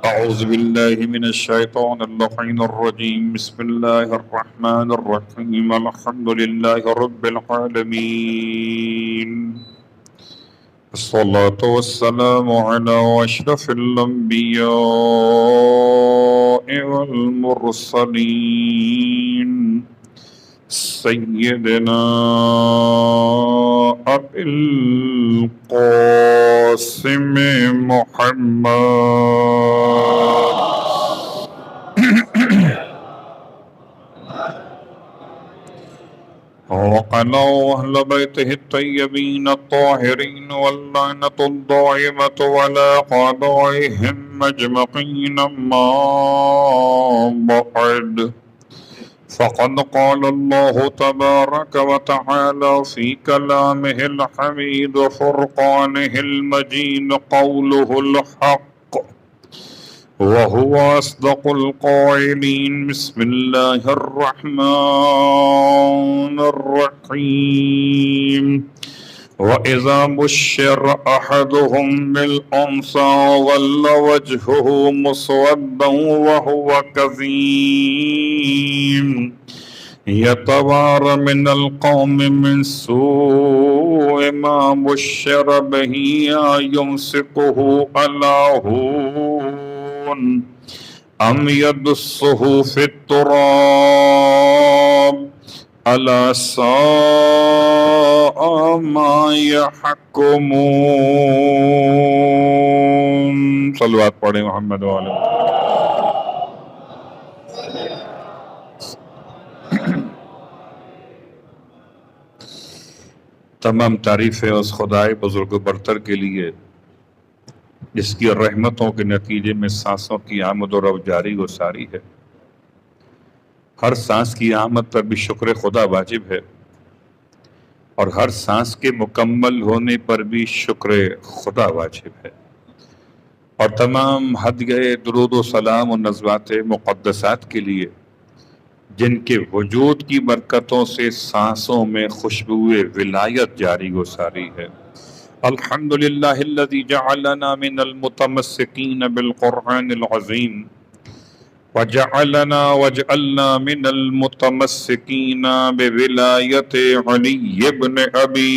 أعوذ بالله من الشيطان اللعين الرجيم بسم الله الرحمن الرحيم الحمد لله رب العالمين الصلاة والسلام على أشرف الأنبياء والمرسلين سيدنا أبي القاسم محمد وعلى أهل بيته الطيبين الطاهرين واللعنة الدائمة على أعدائهم أجمعين ما بعد فقد قال الله تبارك وتعالى في كلامه الحميد وفرقانه المجيد قوله الحق وهو أصدق القائلين بسم الله الرحمن الرحيم وإذا بشر أحدهم بالأنثى ظل وجهه مسودا وهو كظيم يتوارى من القوم من سوء ما بشر به أيمسكه على هون أم يدسه في التراب ألا ساء ما يحكمون صلوات پڑھیں محمد وعلى تمام تعریفیں اس خدائے بزرگ و برتر کے لیے جس کی رحمتوں کے نتیجے میں سانسوں کی آمد و رفت جاری و ساری ہے۔ ہر سانس کی آمد پر بھی شکر خدا واجب ہے اور ہر سانس کے مکمل ہونے پر بھی شکر خدا واجب ہے، اور تمام ہدیہ درود و سلام و نزوات مقدسات کے لیے جن کے وجود کی برکتوں سے سانسوں میں خوشبو ولایت جاری و ساری ہے۔ الحمدللہ الذی جعلنا من المتمسکین بالقرآن العظیم واجعلنا من المتمسکین بولایت علی بن ابی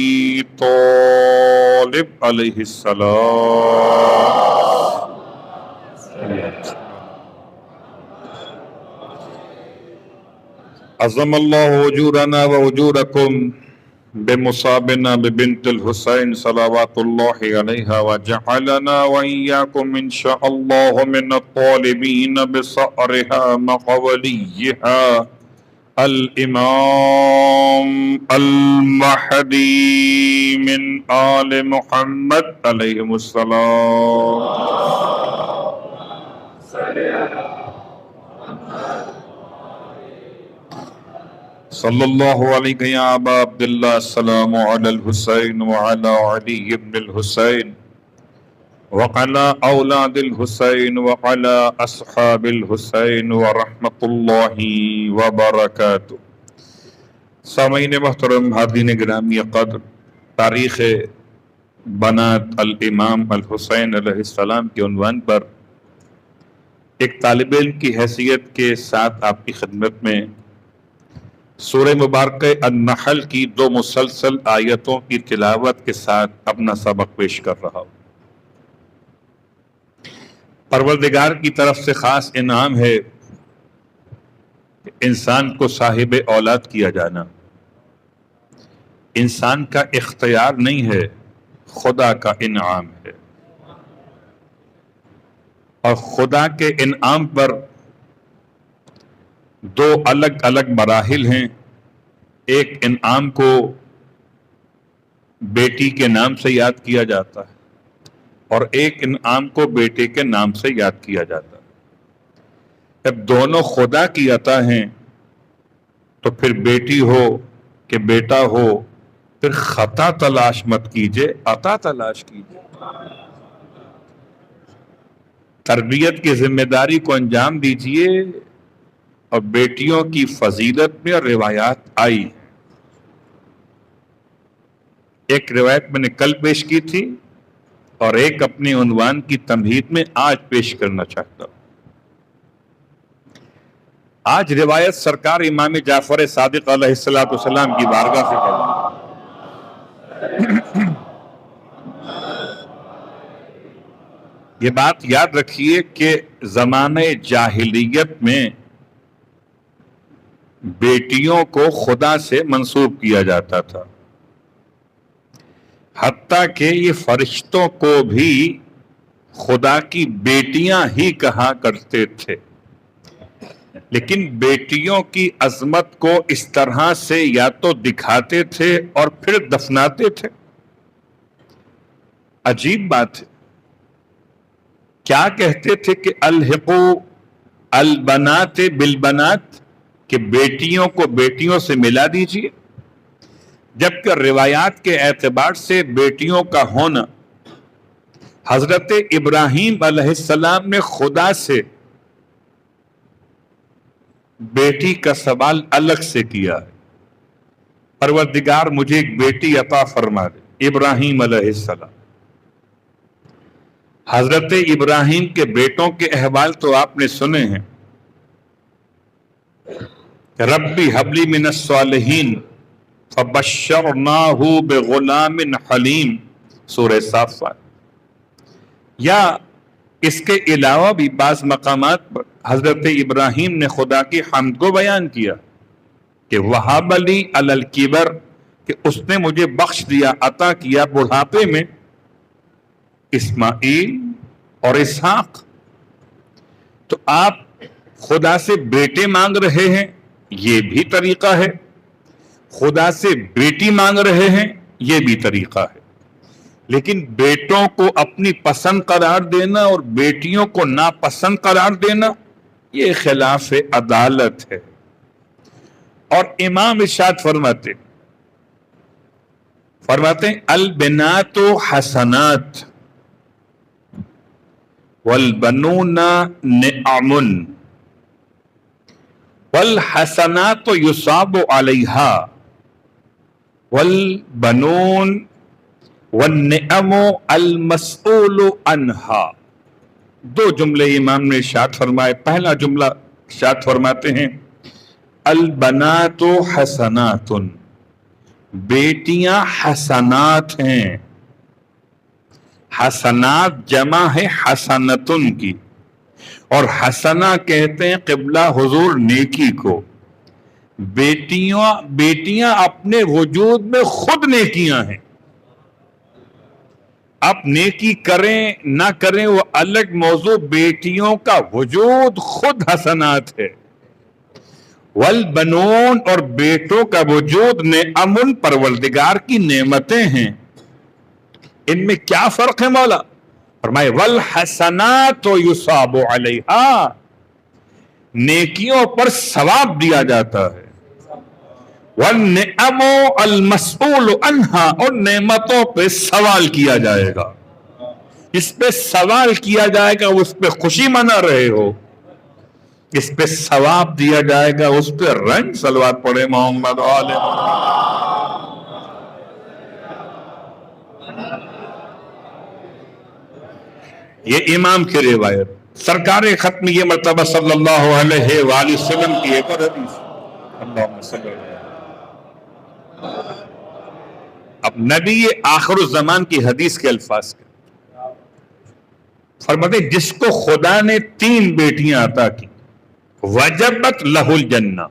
طالب علیہ السلام۔ عظم اللہ اجورنا و اجورکم بمصابنا ببنت الحسین صلوات اللہ علیہا وجعلنا وإياكم ان شاء اللہ من الطالبین بصأرها مقولیها الامام المہدی من آل محمد علیہم السلام۔ صلی اللہ علیہ یا ابا عبداللہ السلام علی الحسین وعلی علی بن الحسین وعلی اولاد الحسین وعلی اصحاب الحسین ورحمۃ اللہ وبرکاتہ۔ سامعین محترم، حاضرین گرامی قدر، تاریخ بنات الامام الحسین علیہ السلام کے عنوان پر ایک طالب علم کی حیثیت کے ساتھ آپ کی خدمت میں سورہ مبارکہ النحل کی 2 مسلسل آیتوں کی تلاوت کے ساتھ اپنا سبق پیش کر رہا ہوں۔ پروردگار کی طرف سے خاص انعام ہے کہ انسان کو صاحب اولاد کیا جانا انسان کا اختیار نہیں ہے، خدا کا انعام ہے، اور خدا کے انعام پر 2 الگ الگ مراحل ہیں۔ ایک انعام کو بیٹی کے نام سے یاد کیا جاتا ہے اور ایک انعام کو بیٹے کے نام سے یاد کیا جاتا ہے۔ جب دونوں خدا کی عطا ہیں تو پھر بیٹی ہو کہ بیٹا ہو، پھر خطا تلاش مت کیجئے، عطا تلاش کیجئے۔ تربیت کی ذمہ داری کو انجام دیجئے، اور بیٹیوں کی فضیلت میں روایات آئی۔ ایک روایت میں نے کل پیش کی تھی اور ایک اپنے عنوان کی تمہید میں آج پیش کرنا چاہتا ہوں۔ آج روایت سرکار امام جعفر صادق علیہ السلام کی بارگاہ سے پڑھوں۔ یہ بات یاد رکھیے کہ زمانہ جاہلیت میں بیٹیوں کو خدا سے منسوب کیا جاتا تھا، حتیٰ کہ یہ فرشتوں کو بھی خدا کی بیٹیاں ہی کہا کرتے تھے، لیکن بیٹیوں کی عظمت کو اس طرح سے یا تو دکھاتے تھے اور پھر دفناتے تھے۔ عجیب بات ہے، کیا کہتے تھے کہ الحقوا البنات بالبنات، کہ بیٹیوں کو بیٹیوں سے ملا دیجیے، جبکہ روایات کے اعتبار سے بیٹیوں کا ہونا حضرت ابراہیم علیہ السلام نے خدا سے بیٹی کا سوال الگ سے کیا ہے، پروردگار مجھے ایک بیٹی عطا فرما دے۔ ابراہیم علیہ السلام، حضرت ابراہیم کے بیٹوں کے احوال تو آپ نے سنے ہیں، ربی حبلی من الصالحین فبشرناہ بغلام حلیم، سورہ صافات۔ یا اس کے علاوہ بھی بعض مقامات پر حضرت ابراہیم نے خدا کی حمد کو بیان کیا کہ وہب لی علی الکبر، کہ اس نے مجھے بخش دیا، عطا کیا بڑھاپے میں اسماعیل اور اسحاق۔ تو آپ خدا سے بیٹے مانگ رہے ہیں، یہ بھی طریقہ ہے، خدا سے بیٹی مانگ رہے ہیں، یہ بھی طریقہ ہے، لیکن بیٹوں کو اپنی پسند قرار دینا اور بیٹیوں کو ناپسند قرار دینا یہ خلاف عدالت ہے۔ اور امام ارشاد فرماتے البنات حسنات والبنون نعم والحسنات یصاب علیہا والبنون والنعم المسئول عنہا۔ دو جملے امام نے ارشاد فرمائے۔ پہلا جملہ ارشاد فرماتے ہیں البنات حسنات، بیٹیاں حسنات ہیں۔ حسنات جمع ہے حسنتن کی، اور حسنہ کہتے ہیں قبلہ حضور نیکی کو۔ بیٹیاں اپنے وجود میں خود نیکیاں ہیں، اب نیکی کریں نہ کریں وہ الگ موضوع، بیٹیوں کا وجود خود حسنات ہے۔ والبنون، اور بیٹوں کا وجود نعم، پروردگار کی نعمتیں ہیں۔ ان میں کیا فرق ہے مولا؟ فرمائے والحسنات یصاب علیہا، نیکیوں پر ثواب دیا جاتا ہے، والنعم المسئول عنہا، اور نعمتوں پہ سوال کیا جائے گا۔ اس پہ سوال کیا جائے گا، اس پہ خوشی منا رہے ہو، اس پہ ثواب دیا جائے گا، اس پہ رنگ صلوات پڑھے محمد علیہ۔ یہ امام کی روایت، سرکار ختم یہ مرتبہ صلی اللہ علیہ وآلہ وسلم کی ایک اور حدیث۔ اللہم صلی اللہ۔ اب نبی آخر الزمان کی حدیث کے الفاظ کے فرماتے جس کو خدا نے 3 بیٹیاں عطا کی، وجبت لہ الجنہ،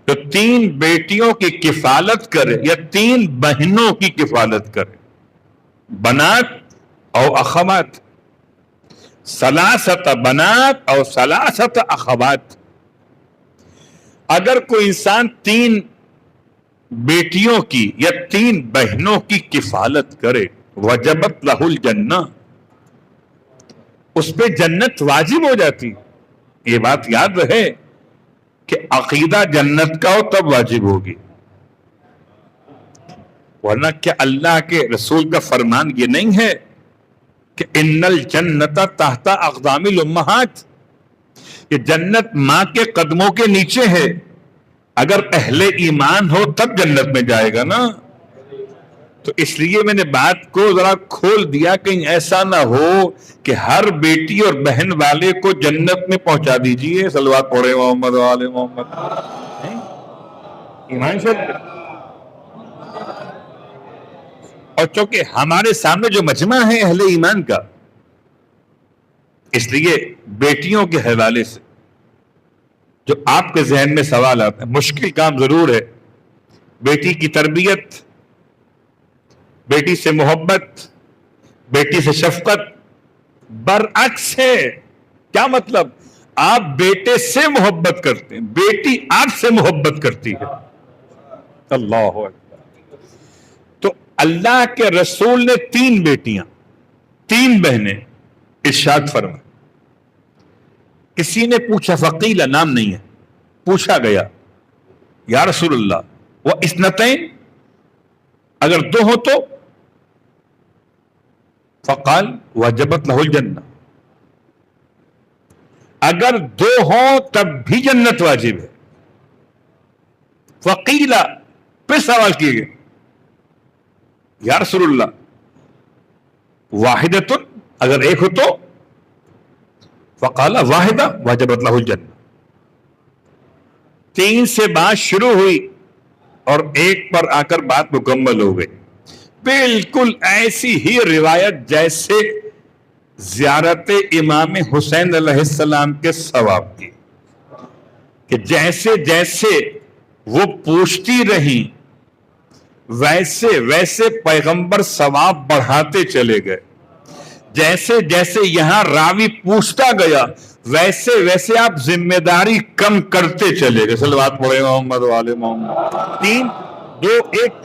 تو 3 بیٹیوں کی کفالت کرے یا 3 بہنوں کی کفالت کرے، بنات او اخوات، ثلاثت بنات او ثلاثت اخوات۔ اگر کوئی انسان 3 بیٹیوں کی یا 3 بہنوں کی کفالت کرے، وجبت لہ الجنہ، اس پہ جنت واجب ہو جاتی۔ یہ بات یاد رہے کہ عقیدہ جنت کا ہو تب واجب ہوگی، ورنہ کیا اللہ کے رسول کا فرمان یہ نہیں ہے کہ ان الجنت تحت اقدام الامہات، کہ جنت ماں کے قدموں کے نیچے ہے؟ اگر اہل ایمان ہو تب جنت میں جائے گا نا، تو اس لیے میں نے بات کو ذرا کھول دیا، کہیں ایسا نہ ہو کہ ہر بیٹی اور بہن والے کو جنت میں پہنچا دیجئے. صلوات پڑھے محمد و آل محمد. ایمان سے. اور چونکہ ہمارے سامنے جو مجمع ہے اہل ایمان کا، اس لیے بیٹیوں کے حوالے سے جو آپ کے ذہن میں سوال آتا ہے، مشکل کام ضرور ہے. بیٹی کی تربیت، بیٹی سے محبت، بیٹی سے شفقت برعکس ہے. کیا مطلب؟ آپ بیٹے سے محبت کرتے ہیں، بیٹی آپ سے محبت کرتی ہے. اللہ اکبر. تو اللہ کے رسول نے 3 بیٹیاں 3 بہنیں ارشاد فرمایا. کسی نے پوچھا، فقیلہ نام نہیں ہے، پوچھا گیا یا رسول اللہ وہ اثنتین، اگر 2 ہو تو؟ فقال وجبت لہ الجنہ، اگر 2 ہوں تب بھی جنت واجب ہے. فقیلہ پھر سوال کیے گئے یا رسول اللہ واحدۃ، اگر 1 ہو تو؟ فقال واحدہ وجبت لہ الجنہ. 3 سے بات شروع ہوئی اور 1 پر آ کر بات مکمل ہو گئی. بالکل ایسی ہی روایت جیسے زیارت امام حسین علیہ السلام کے ثواب کی، کہ جیسے جیسے وہ پوچھتی رہی ویسے ویسے پیغمبر ثواب بڑھاتے چلے گئے. جیسے جیسے یہاں راوی پوچھتا گیا ویسے ویسے آپ ذمہ داری کم کرتے چلے گئے. صلوات پڑھے محمد و آل محمد. 3 2 1.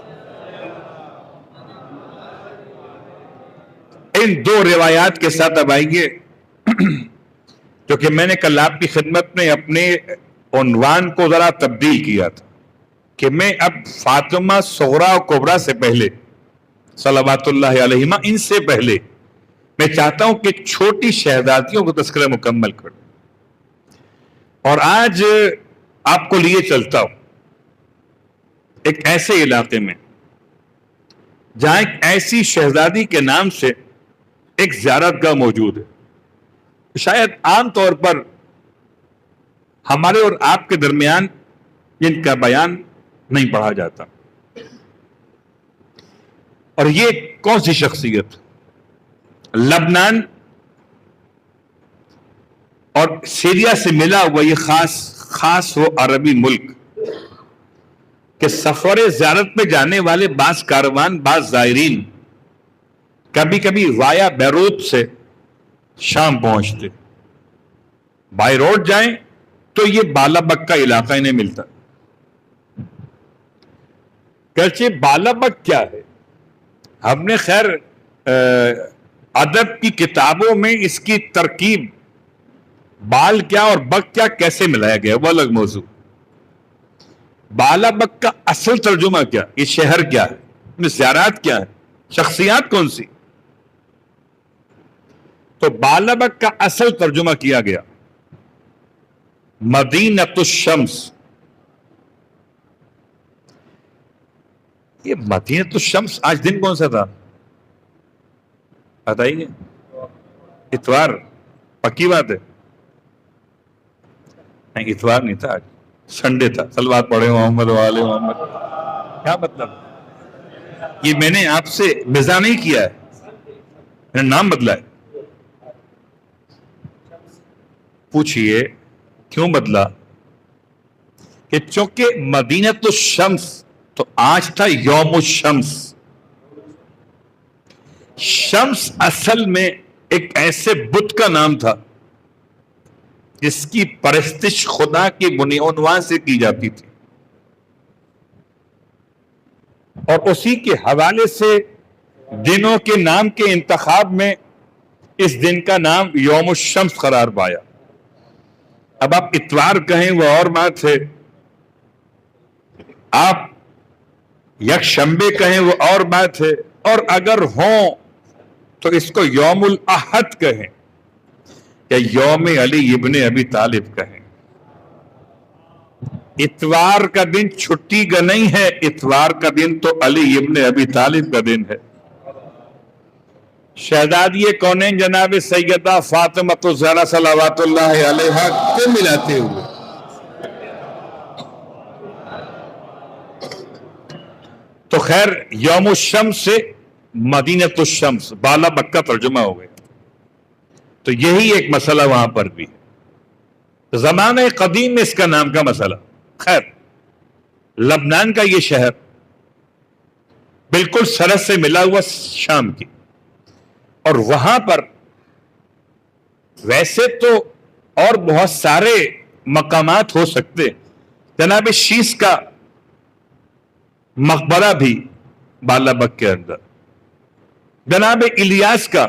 ان 2 روایات کے ساتھ اب آئیے، کیونکہ میں نے کل آپ کی خدمت میں اپنے عنوان کو ذرا تبدیل کیا تھا کہ میں اب فاطمہ صغریٰ و کبریٰ سے پہلے صلوات اللہ علیہما، ان سے پہلے میں چاہتا ہوں کہ چھوٹی شہزادیوں کو تذکرہ مکمل کروں. اور آج آپ کو لیے چلتا ہوں ایک ایسے علاقے میں جہاں ایک ایسی شہزادی کے نام سے ایک زیارت گاہ موجود ہے. شاید عام طور پر ہمارے اور آپ کے درمیان جن کا بیان نہیں پڑھا جاتا. اور یہ کون سی شخصیت؟ لبنان اور سیریا سے ملا ہوا یہ خاص وہ عربی ملک کہ سفر زیارت پہ جانے والے بعض کاروان، بعض زائرین کبھی کبھی وایا بیروت سے شام پہنچتے، بائی روڈ جائیں تو یہ بالا بک کا علاقہ انہیں ملتا. کہتے بالا بک کیا ہے؟ ہم نے خیر ادب کی کتابوں میں اس کی ترکیب بال کیا اور بک کیا کیسے ملایا گیا وہ الگ موضوع. بالا بک کا اصل ترجمہ کیا؟ یہ شہر کیا ہے؟ زیارات کیا ہے؟ شخصیات کون سی؟ تو بالا بک کا اصل ترجمہ کیا گیا مدینۃ الشمس. یہ مدینۃ الشمس آج دن کون سا تھا بتائیے؟ اتوار. پکی بات ہے؟ نہیں، اتوار نہیں تھا، آج سنڈے تھا. صلوات پڑھے محمد و آل محمد. کیا مطلب؟ یہ میں نے آپ سے مزاح نہیں کیا ہے، میں نے نام بدلا ہے. پوچھئے کیوں بدلا؟ کہ چونکہ مدینۃ الشمس تو آج تھا یوم الشمس. شمس اصل میں ایک ایسے بت کا نام تھا جس کی پرستش خدا کی بنی عنوان سے کی جاتی تھی، اور اسی کے حوالے سے دنوں کے نام کے انتخاب میں اس دن کا نام یوم الشمس قرار پایا. اب آپ اتوار کہیں وہ اور بات ہے، آپ یکشنبے کہیں وہ اور بات ہے، اور اگر ہوں تو اس کو یوم الاحد کہیں یا یوم علی ابن ابی طالب کہیں. اتوار کا دن چھٹی کا نہیں ہے، اتوار کا دن تو علی ابن ابی طالب کا دن ہے۔ شہزادی کونین جناب سیدہ فاطمہ الزہرا صلوات اللہ علیہا کو ملاتے ہوئے تو خیر یوم الشمس سے مدینۃ الشمس بالا بکہ ترجمہ ہو گیا، تو یہی ایک مسئلہ وہاں پر بھی ہے۔ زمانہ قدیم میں اس کا نام کا مسئلہ، خیر لبنان کا یہ شہر بالکل سرحد سے ملا ہوا شام کی، اور وہاں پر ویسے تو اور بہت سارے مقامات ہو سکتے، جناب شیس کا مقبرہ بھی بالابک کے اندر، جناب الیاس کا،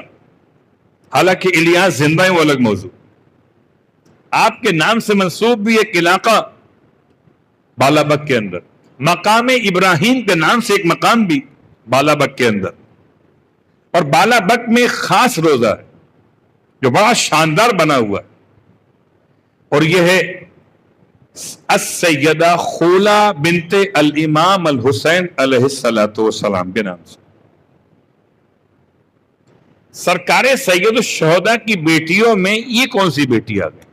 حالانکہ الیاس زندہ ہے وہ الگ موضوع، آپ کے نام سے منسوب بھی ایک علاقہ بالابک کے اندر، مقام ابراہیم کے نام سے ایک مقام بھی بالابک کے اندر، اور بالابک میں خاص روزہ ہے جو بڑا شاندار بنا ہوا ہے، اور یہ ہے السیدہ خولہ بنت الامام الحسین علیہ السلام کے نام سے۔ سرکار سید الشہداء کی بیٹیوں میں یہ کون سی بیٹی آ گئی؟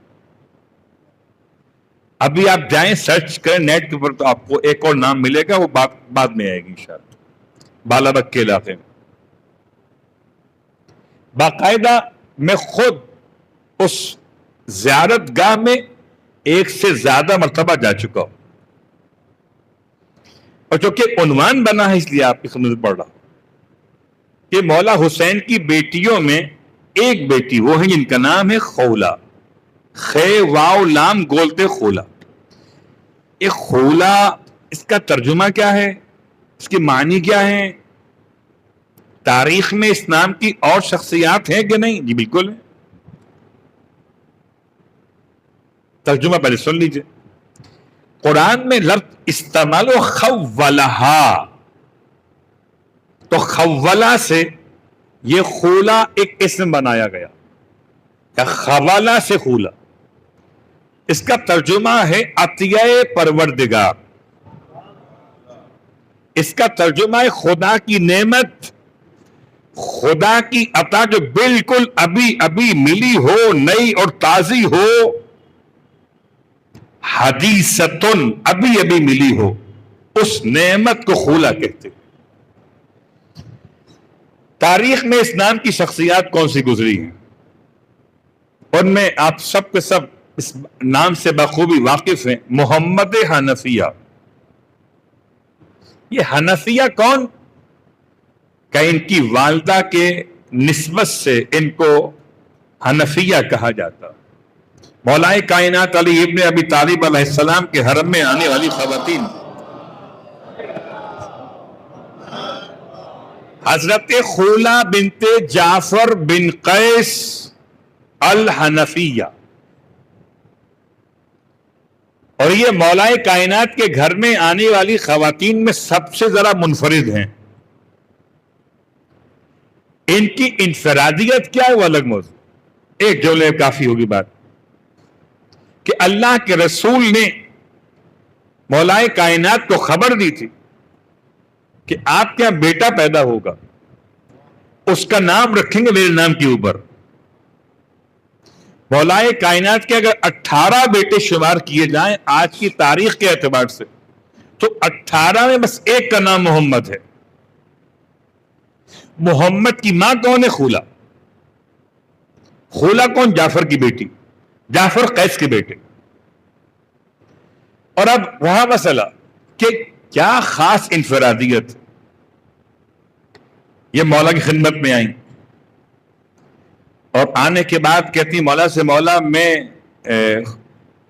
ابھی آپ جائیں سرچ کریں نیٹ کے اوپر تو آپ کو ایک اور نام ملے گا، وہ بعد میں آئے گی انشاءاللہ۔ بالابک کے علاقے میں باقاعدہ میں خود اس زیارت گاہ میں ایک سے زیادہ مرتبہ جا چکا ہوں، اور چونکہ عنوان بنا ہے اس لیے آپ کی خدمت پڑھ رہا ہوں کہ مولا حسین کی بیٹیوں میں ایک بیٹی وہ ہے جن کا نام ہے خولہ، خے واو لام گولتے خولہ۔ یہ خولہ اس کا ترجمہ کیا ہے، اس کی معنی کیا ہے؟ تاریخ میں اس نام کی اور شخصیات ہیں کہ نہیں؟ جی بالکل ہے۔ ترجمہ پہلے سن لیجئے، قرآن میں لفظ استعمال و خولہا، تو خولہ سے یہ خولہ ایک اسم بنایا گیا، یا خولہ سے خولہ، اس کا ترجمہ ہے عطیہ پروردگار، اس کا ترجمہ ہے خدا کی نعمت، خدا کی عطا جو بالکل ابھی ابھی ملی ہو، نئی اور تازی ہو، حدیثتن ابھی ابھی ملی ہو، اس نعمت کو خولہ کہتے ہیں۔ تاریخ میں اس نام کی شخصیات کون سی گزری ہیں؟ ان میں آپ سب کے سب اس نام سے بخوبی واقف ہیں، محمد حنفیہ۔ یہ حنفیہ کون؟ کہ ان کی والدہ کے نسبت سے ان کو حنفیہ کہا جاتا۔ مولائے کائنات علی ابن ابی طالب علیہ السلام کے حرم میں آنے والی خواتین حضرت خولہ بنت جعفر بن قیس الحنفیہ، اور یہ مولائے کائنات کے گھر میں آنے والی خواتین میں سب سے ذرا منفرد ہیں۔ ان کی انفرادیت کیا ہے وہ الگ موضوع، ایک جملے کافی ہوگی بات، کہ اللہ کے رسول نے مولائے کائنات کو خبر دی تھی کہ آپ کے یہاں بیٹا پیدا ہوگا، اس کا نام رکھیں گے میرے نام کے اوپر۔ مولائے کائنات کے اگر 18 بیٹے شمار کیے جائیں آج کی تاریخ کے اعتبار سے، تو 18 میں بس ایک کا نام محمد ہے۔ محمد کی ماں کون ہے؟ خولہ۔ خولہ کون؟ جعفر کی بیٹی، جعفر قیس کے بیٹے۔ اور اب وہاں مسئلہ کہ کیا خاص انفرادیت، یہ مولا کی خدمت میں آئیں اور آنے کے بعد کہتی مولا سے، مولا میں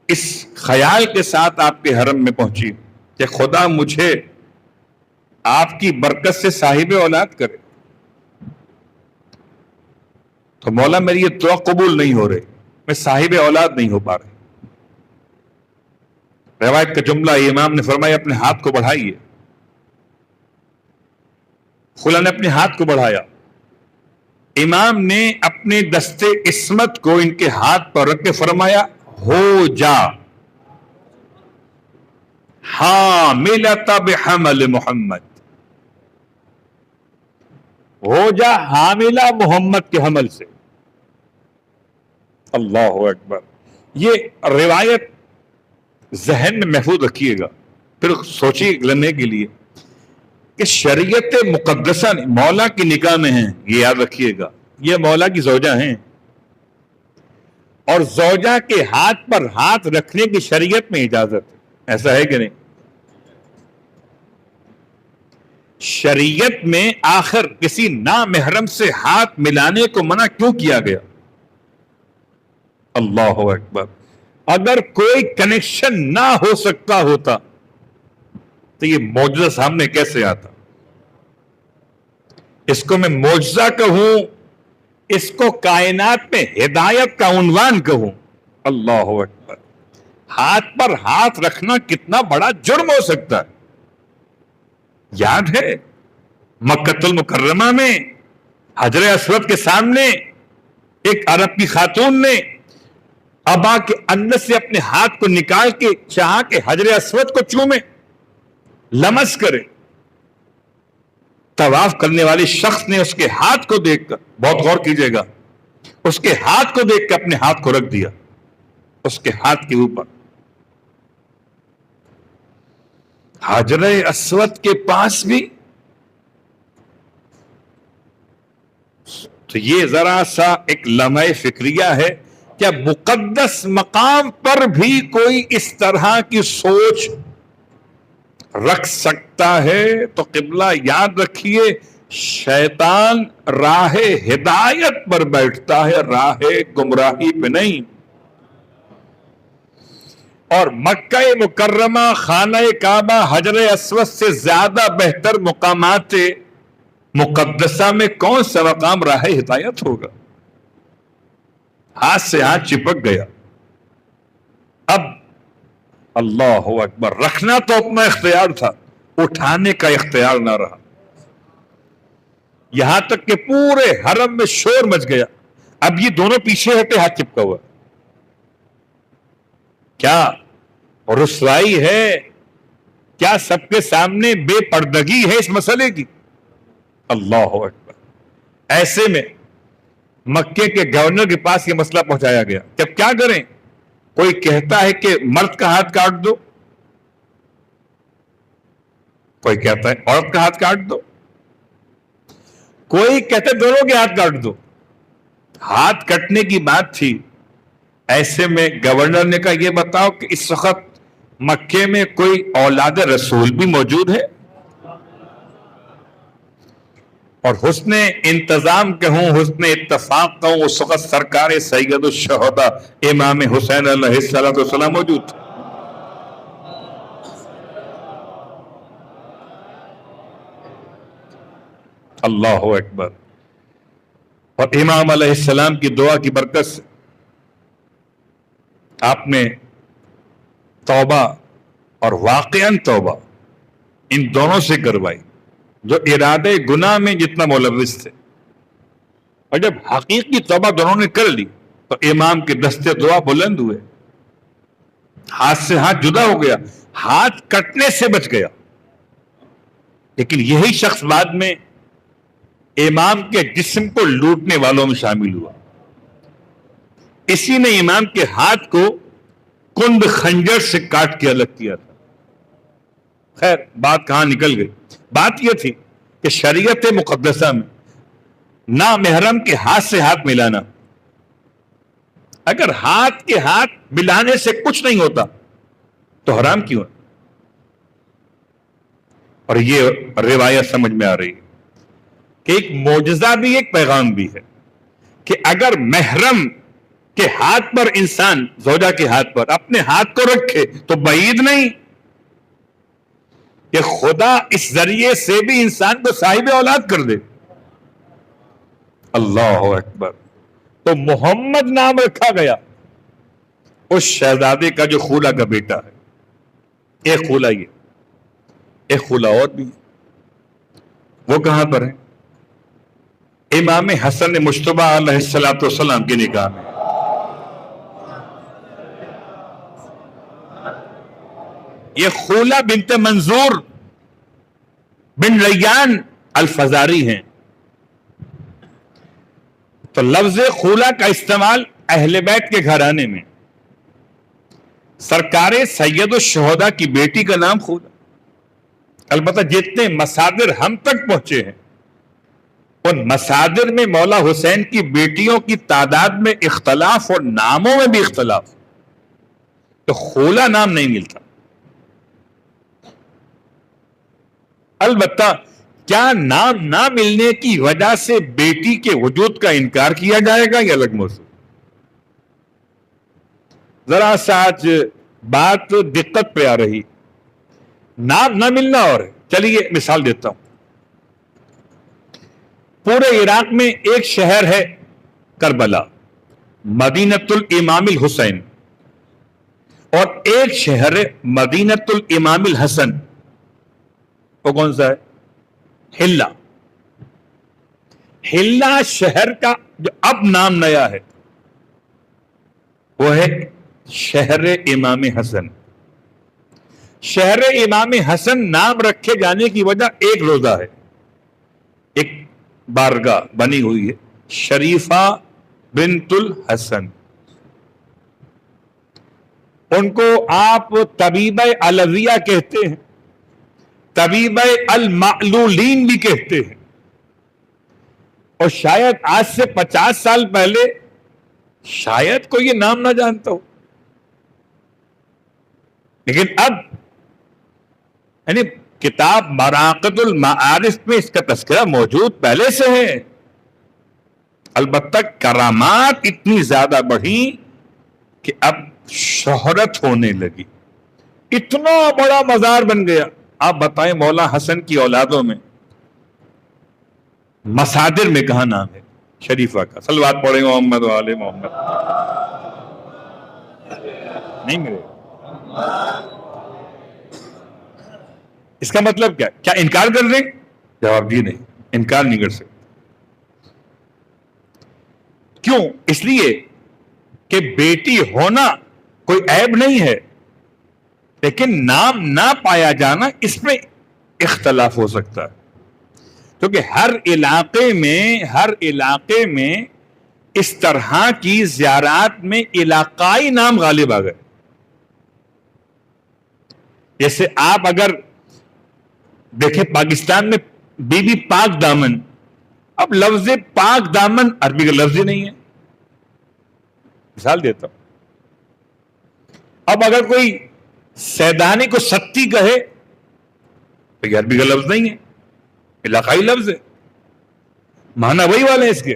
اس خیال کے ساتھ آپ کے حرم میں پہنچی کہ خدا مجھے آپ کی برکت سے صاحب اولاد کرے، تو مولا میری یہ دعا قبول نہیں ہو رہی، میں صاحب اولاد نہیں ہو پا رہی۔ روایت کا جملہ امام نے فرمایا اپنے ہاتھ کو بڑھائیے۔ خلا نے اپنے ہاتھ کو بڑھایا، امام نے اپنے دستے عصمت کو ان کے ہاتھ پر رکھ کے فرمایا ہو جا۔ حاملۃ بحمل محمد، ہو جا حاملہ محمد کے حمل سے۔ اللہ اکبر۔ یہ روایت ذہن میں محفوظ رکھیے گا، پھر سوچیے لمحے کے لیے کہ شریعت مقدسہ مولا کی نکاح میں ہیں، یہ یاد رکھیے گا، یہ مولا کی زوجہ ہیں، اور زوجہ کے ہاتھ پر ہاتھ رکھنے کی شریعت میں اجازت ہے، ایسا ہے کہ نہیں؟ شریعت میں آخر کسی نامحرم سے ہاتھ ملانے کو منع کیوں کیا گیا؟ اللہ اکبر۔ اگر کوئی کنیکشن نہ ہو سکتا ہوتا تو یہ معجزہ سامنے کیسے آتا؟ اس کو میں معجزہ کہوں، اس کو کائنات میں ہدایت کا عنوان کہوں۔ اللہ اکبر۔ ہاتھ پر ہاتھ رکھنا کتنا بڑا جرم ہو سکتا ہے؟ یاد ہے مکۃ المکرمہ میں حجر اسود کے سامنے ایک عرب کی خاتون نے ابا کے اندر سے اپنے ہاتھ کو نکال کے چاہا کہ حجر اسود کو چومے، لمس کرے۔ طواف کرنے والے شخص نے اس کے ہاتھ کو دیکھ کر، بہت غور کیجئے گا، اس کے ہاتھ کو دیکھ کر اپنے ہاتھ کو رکھ دیا اس کے ہاتھ کے اوپر۔ حجر اسود کے پاس بھی تو یہ ذرا سا ایک لمحہ فکریہ ہے، کیا مقدس مقام پر بھی کوئی اس طرح کی سوچ رکھ سکتا ہے؟ تو قبلہ یاد رکھیے، شیطان راہ ہدایت پر بیٹھتا ہے، راہ گمراہی پہ نہیں۔ اور مکہ مکرمہ، خانہ کعبہ، حجر اسود سے زیادہ بہتر مقامات مقدسہ میں کون سا مقام راہ ہدایت ہوگا؟ ہاتھ سے ہاتھ چپک گیا۔ اب اللہ اکبر، رکھنا تو اپنا اختیار تھا، اٹھانے کا اختیار نہ رہا، یہاں تک کہ پورے حرم میں شور مچ گیا۔ اب یہ دونوں پیچھے ہٹے، ہاتھ چپکا ہوا۔ کیا رسوائی ہے؟ کیا سب کے سامنے بے پردگی ہے اس مسئلے کی؟ اللہ اکبر۔ ایسے میں مکے کے گورنر کے پاس یہ مسئلہ پہنچایا گیا کہ اب کیا کریں؟ کوئی کہتا ہے کہ مرد کا ہاتھ کاٹ دو، کوئی کہتا ہے عورت کا ہاتھ کاٹ دو، کوئی کہتا ہے دونوں کے ہاتھ کاٹ دو۔ ہاتھ کٹنے کی بات تھی۔ ایسے میں گورنر نے کہا یہ بتاؤ کہ اس وقت مکے میں کوئی اولاد رسول بھی موجود ہے؟ اور حسن انتظام کہوں، حسن اتفاق کہوں، اس وقت سرکار سید الشہداء امام حسین علیہ السلام موجود تھے۔ اللہ اکبر۔ اور امام علیہ السلام کی دعا کی برکت سے آپ نے توبہ اور واقعاً توبہ ان دونوں سے کروائی جو ارادے گناہ میں جتنا ملوث تھے، اور جب حقیقی توبہ دونوں نے کر لی تو امام کے دستے دعا بلند ہوئے، ہاتھ سے ہاتھ جدا ہو گیا، ہاتھ کٹنے سے بچ گیا۔ لیکن یہی شخص بعد میں امام کے جسم کو لوٹنے والوں میں شامل ہوا۔ اسی نے امام کے ہاتھ کو کند خنجر سے کاٹ کے الگ کیا تھا۔ خیر، بات کہاں نکل گئی؟ بات یہ تھی کہ شریعت مقدسہ میں نامحرم کے ہاتھ سے ہاتھ ملانا، اگر ہاتھ کے ہاتھ ملانے سے کچھ نہیں ہوتا تو حرام کیوں ہے؟ اور یہ روایت سمجھ میں آ رہی ہے کہ ایک معجزہ بھی، ایک پیغام بھی ہے کہ اگر محرم کے ہاتھ پر انسان، زوجہ کے ہاتھ پر اپنے ہاتھ کو رکھے تو بعید نہیں کہ خدا اس ذریعے سے بھی انسان کو صاحب اولاد کر دے۔ اللہ اکبر۔ تو محمد نام رکھا گیا اس شہزادے کا جو خولہ کا بیٹا ہے۔ ایک خولہ یہ، ایک خولہ اور بھی، وہ کہاں پر ہے؟ امام حسن مجتبی علیہ السلام کے نکاح میں۔ یہ خولہ بنت منظور بن ریان الفزاری ہیں. تو لفظ خولہ کا استعمال اہل بیت کے گھرانے میں. سرکار سید الشہداء کی بیٹی کا نام خولہ. البتہ جتنے مصادر ہم تک پہنچے ہیں ان مصادر میں مولا حسین کی بیٹیوں کی تعداد میں اختلاف اور ناموں میں بھی اختلاف. تو خولہ نام نہیں ملتا. البتہ کیا نام نہ ملنے کی وجہ سے بیٹی کے وجود کا انکار کیا جائے گا یہ الگ موضوع. ذرا سا آج بات دقت پہ آ رہی. نام نہ ملنا اور چلیے مثال دیتا ہوں. پورے عراق میں ایک شہر ہے کربلا مدینۃ الامام الحسین اور ایک شہر ہے مدینۃ الامام الحسن. وہ کون سا ہے؟ حلہ. حلہ شہر کا جو اب نام نیا ہے وہ ہے شہر امام حسن. شہر امام حسن نام رکھے جانے کی وجہ ایک روزہ ہے, ایک بارگاہ بنی ہوئی ہے شریفہ بنت الحسن. ان کو آپ طبیبہ علویہ کہتے ہیں, طبیبہ المعلولین بھی کہتے ہیں. اور شاید آج سے 50 سال پہلے شاید کوئی یہ نام نہ جانتا ہو, لیکن اب یعنی کتاب مراقد المعارف میں اس کا تذکرہ موجود پہلے سے ہے. البتہ کرامات اتنی زیادہ بڑھی کہ اب شہرت ہونے لگی, اتنا بڑا مزار بن گیا. آپ بتائیں مولا حسن کی اولادوں میں مصادر میں کہاں نام ہے شریفہ کا؟ صلوات پڑھیں محمد و آل محمد. نہیں ملے. اس کا مطلب کیا انکار کر دیں؟ جواب جی نہیں, انکار نہیں کر سکتے. کیوں؟ اس لیے کہ بیٹی ہونا کوئی عیب نہیں ہے, لیکن نام نہ پایا جانا اس میں اختلاف ہو سکتا ہے. کیونکہ ہر علاقے میں اس طرح کی زیارات میں علاقائی نام غالب آ گئے. جیسے آپ اگر دیکھیں پاکستان میں بی بی پاک دامن, اب لفظ پاک دامن عربی کا لفظ ہی نہیں ہے. مثال دیتا ہوں, اب اگر کوئی سیدانی کو ستی کہے تو یہ عربی کا لفظ نہیں ہے, علاقائی لفظ ہے, معنی وہی والے اس کے.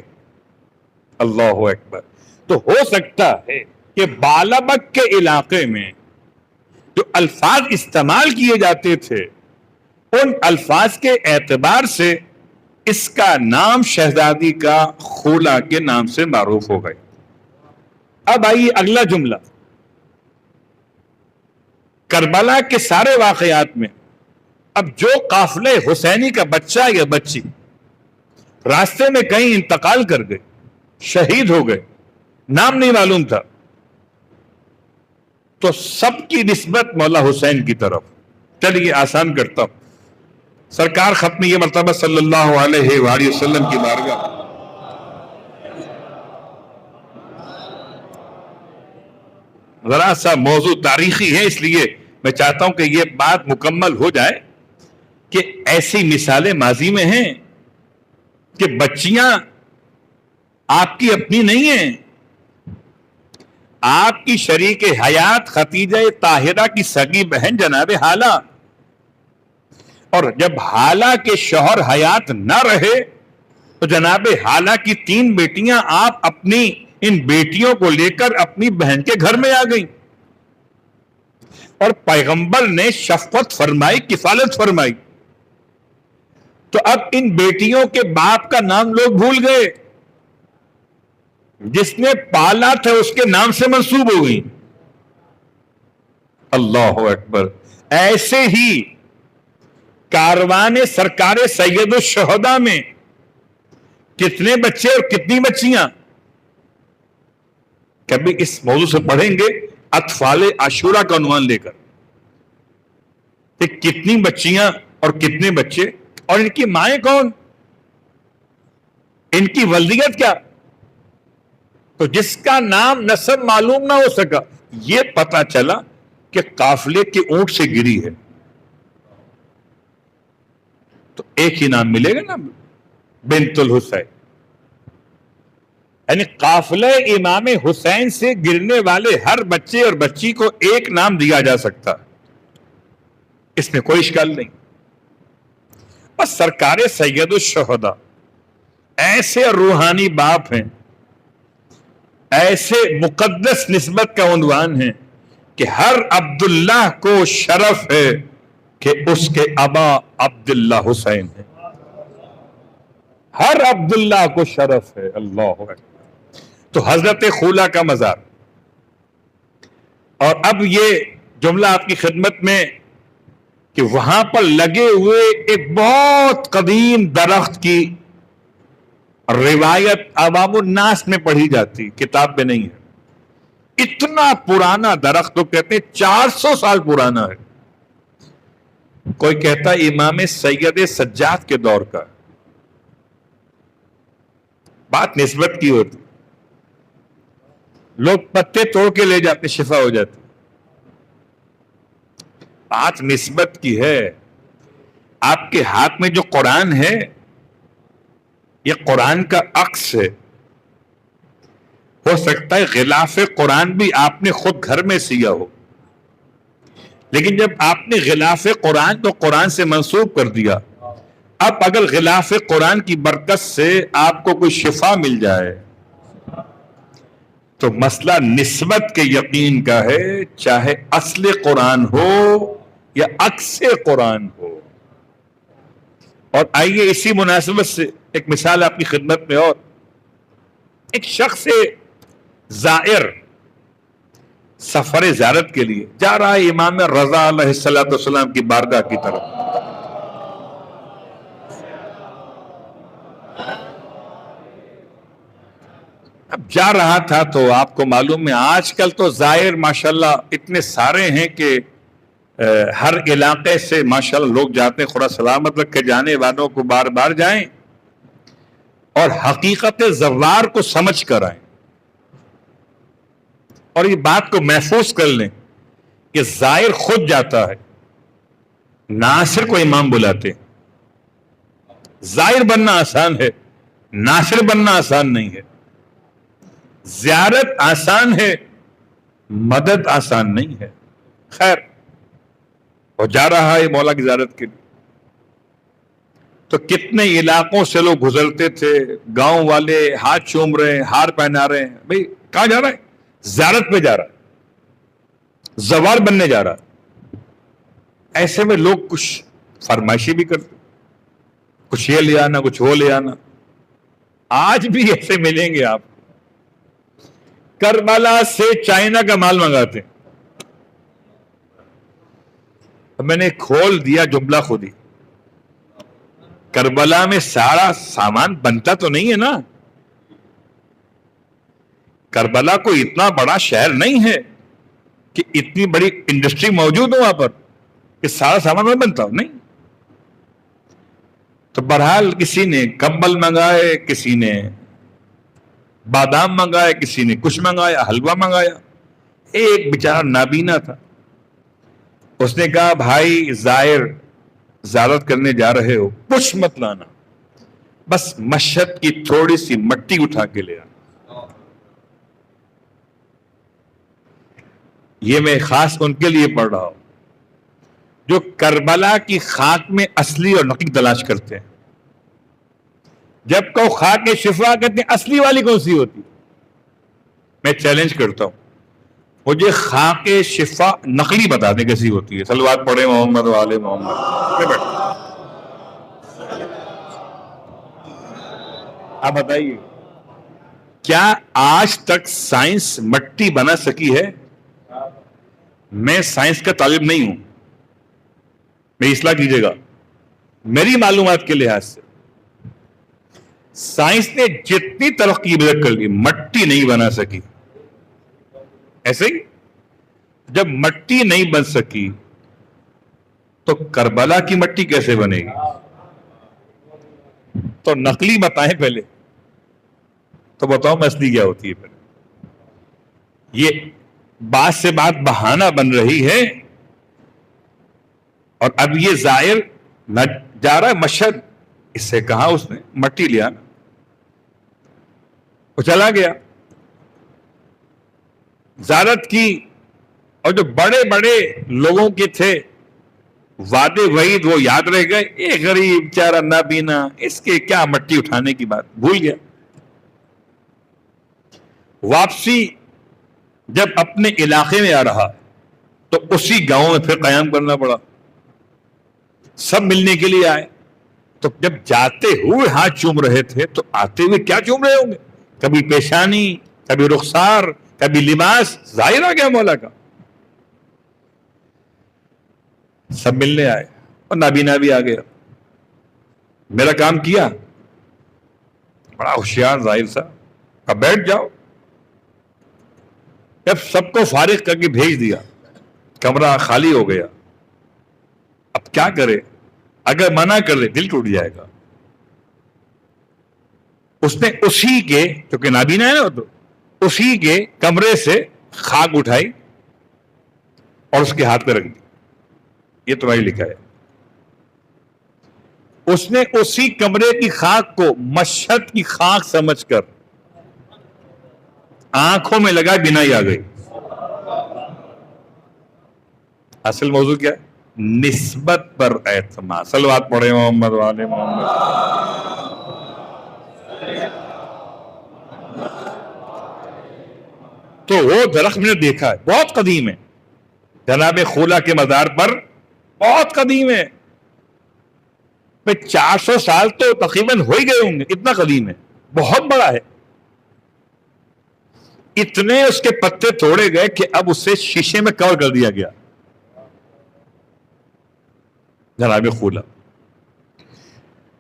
اللہ اکبر. تو ہو سکتا ہے کہ بالابک کے علاقے میں جو الفاظ استعمال کیے جاتے تھے ان الفاظ کے اعتبار سے اس کا نام شہزادی کا خولہ کے نام سے معروف ہو گئے. اب آئیے اگلا جملہ. کربلا کے سارے واقعات میں اب جو قافلے حسینی کا بچہ یا بچی راستے میں کہیں انتقال کر گئے, شہید ہو گئے, نام نہیں معلوم تھا, تو سب کی نسبت مولا حسین کی طرف. چلیے آسان کرتا ہوں. سرکار ختم یہ مرتبہ صلی اللہ علیہ وآلہ وسلم کی بارگاہ ذرا سا موضوع تاریخی ہے, اس لیے میں چاہتا ہوں کہ یہ بات مکمل ہو جائے کہ ایسی مثالیں ماضی میں ہیں کہ بچیاں آپ کی اپنی نہیں ہیں. آپ کی شریک حیات ختیجہ طاہرہ کی سگی بہن جناب حالہ, اور جب حالہ کے شوہر حیات نہ رہے تو جناب حالہ کی 3 بیٹیاں آپ اپنی ان بیٹیوں کو لے کر اپنی بہن کے گھر میں آ گئیں, اور پیغمبر نے شفقت فرمائی, کفالت فرمائی. تو اب ان بیٹیوں کے باپ کا نام لوگ بھول گئے, جس نے پالا تھا اس کے نام سے منسوب ہو گئی. اللہ اکبر. ایسے ہی کاروان سرکار سید الشہداء میں کتنے بچے اور کتنی بچیاں, کبھی اس موضوع سے پڑھیں گے اطفال عاشورہ کا عنوان لے کر. کہ کتنی بچیاں اور کتنے بچے اور ان کی مائیں کون، ان کی والدیت کیا. تو جس کا نام نسب معلوم نہ ہو سکا، یہ پتا چلا کہ قافلے کے اونٹ سے گری ہے، تو ایک ہی نام ملے گا نا، بنت الحسین. یعنی قافلہ امام حسین سے گرنے والے ہر بچے اور بچی کو ایک نام دیا جا سکتا، اس میں کوئی اشکال نہیں. بس سرکار سید الشہداء ایسے روحانی باپ ہیں، ایسے مقدس نسبت کا عنوان ہے کہ ہر عبداللہ کو شرف ہے کہ اس کے ابا عبداللہ حسین ہے. ہر عبداللہ کو شرف ہے. اللہ اکبر. تو حضرت خولہ کا مزار، اور اب یہ جملہ آپ کی خدمت میں کہ وہاں پر لگے ہوئے ایک بہت قدیم درخت کی روایت عوام الناس میں پڑھی جاتی، کتاب میں نہیں ہے. اتنا پرانا درخت، تو کہتے ہیں 400 سال پرانا ہے. کوئی کہتا ہے امام سید سجاد کے دور کا. بات نسبت کی ہوتی، لوگ پتے توڑ کے لے جاتے، شفا ہو جاتی. بات نسبت کی ہے. آپ کے ہاتھ میں جو قرآن ہے یہ قرآن کا عکس ہے. ہو سکتا ہے غلاف قرآن بھی آپ نے خود گھر میں سیا ہو، لیکن جب آپ نے غلاف قرآن کو قرآن سے منسوب کر دیا، اب اگر غلاف قرآن کی برکت سے آپ کو کوئی شفا مل جائے تو مسئلہ نسبت کے یقین کا ہے، چاہے اصل قرآن ہو یا عکس قرآن ہو. اور آئیے اسی مناسبت سے ایک مثال آپ کی خدمت میں. اور ایک شخص زائر سفر زیارت کے لیے جا رہا ہے امام رضا علیہ السلام کی بارگاہ کی طرف. اب جا رہا تھا تو آپ کو معلوم ہے آج کل تو زائر ماشاءاللہ اتنے سارے ہیں کہ ہر علاقے سے ماشاءاللہ لوگ جاتے ہیں. خدا سلامت رکھ کے جانے والوں کو بار بار جائیں اور حقیقت زوار کو سمجھ کر آئیں، اور یہ بات کو محفوظ کر لیں کہ زائر خود جاتا ہے، ناصر کو امام بلاتے. زائر بننا آسان ہے، ناصر بننا آسان نہیں ہے. زیارت آسان ہے، مدد آسان نہیں ہے. خیر، وہ جا رہا ہے مولا کی زیارت کے لیے. تو کتنے علاقوں سے لوگ گزرتے تھے، گاؤں والے ہاتھ چوم رہے ہیں، ہار پہنا رہے ہیں. بھئی کہاں جا رہا ہے؟ زیارت پہ جا رہا ہے، زوار بننے جا رہا ہے. ایسے میں لوگ کچھ فرمائشی بھی کرتے، کچھ یہ لے آنا، کچھ وہ لے آنا. آج بھی ایسے ملیں گے آپ. کربلا سے چائنا کا مال منگاتے. میں نے کھول دیا جملہ خود ہی. کربلا میں سارا سامان بنتا تو نہیں ہے نا. کربلا کوئی اتنا بڑا شہر نہیں ہے کہ اتنی بڑی انڈسٹری موجود ہو وہاں پر کہ سارا سامان میں بنتا ہو، نہیں. تو بہرحال کسی نے کمبل منگائے، کسی نے بادام منگائے، کسی نے کچھ منگایا، حلوہ منگایا. ایک بیچارہ نابینا تھا، اس نے کہا بھائی زائر زیارت کرنے جا رہے ہو، کچھ مت لانا، بس مشہد کی تھوڑی سی مٹی اٹھا کے لے آنا. یہ میں خاص ان کے لیے پڑھ رہا ہوں جو کربلا کی خاک میں اصلی اور نقلی تلاش کرتے ہیں. جب کہ خاک شفا کہتے ہیں، اصلی والی کون سی ہوتی؟ میں چیلنج کرتا ہوں، مجھے خاک شفا نقلی بتا دیں کیسی ہوتی ہے. صلوات پڑھے محمد و آل محمد. آپ بتائیے، کیا آج تک سائنس مٹی بنا سکی ہے؟ میں سائنس کا طالب نہیں ہوں، میں اصلاح کیجیے گا. میری معلومات کے لحاظ سے سائنس نے جتنی ترقی کر لی، مٹی نہیں بنا سکی. ایسے ہی جب مٹی نہیں بن سکی تو کربلا کی مٹی کیسے بنے گی؟ تو نقلی بتائیں پہلے، تو بتاؤ اصلی کیا ہوتی ہے پہلے؟ یہ بات سے بات بہانہ بن رہی ہے، اور اب یہ زائر نہ جا رہا ہے مشہد، اس سے کہا اس نے مٹی لیا نا، وہ چلا گیا زیارت کی، اور جو بڑے بڑے لوگوں کے تھے وعدے وعید وہ یاد رہ گئے، یہ غریب چارہ نہ بینا، اس کے کیا مٹی اٹھانے کی بات، بھول گیا۔ واپسی جب اپنے علاقے میں آ رہا تو اسی گاؤں میں پھر قیام کرنا پڑا، سب ملنے کے لیے آئے، تو جب جاتے ہوئے ہاتھ چوم رہے تھے تو آتے ہوئے کیا چوم رہے ہوں گے؟ کبھی پیشانی، کبھی رخسار، کبھی لباس، ظاہر آ گیا مولا کا۔ سب ملنے آئے اور نابینا بھی آ گیا، میرا کام کیا، بڑا ہوشیار ظاہر صاحب، اب بیٹھ جاؤ۔ جب سب کو فارغ کر کے بھیج دیا، کمرہ خالی ہو گیا، اب کیا کرے؟ اگر منع کر دے دل ٹوٹ جائے گا۔ اس نے اسی کے، کیونکہ نابینا ہے نا، تو اسی کے کمرے سے خاک اٹھائی اور اس کے ہاتھ پہ رکھ دی، یہ تمہیں لکھا ہے۔ اس نے اسی کمرے کی خاک کو مشہد کی خاک سمجھ کر آنکھوں میں لگا، بینائی آ گئی۔ اصل موضوع کیا ہے؟ نسبت پر اعتماد۔ صلوات پڑھے محمد والے محمد۔ تو وہ درخت میں نے دیکھا ہے، بہت قدیم ہے، جناب خولا کے مزار پر، بہت قدیم ہے، 400 سال تو تقریباً ہو ہی گئے ہوں گے، اتنا قدیم ہے، بہت بڑا ہے۔ اتنے اس کے پتے توڑے گئے کہ اب اسے شیشے میں کور کر دیا گیا۔ جناب خولا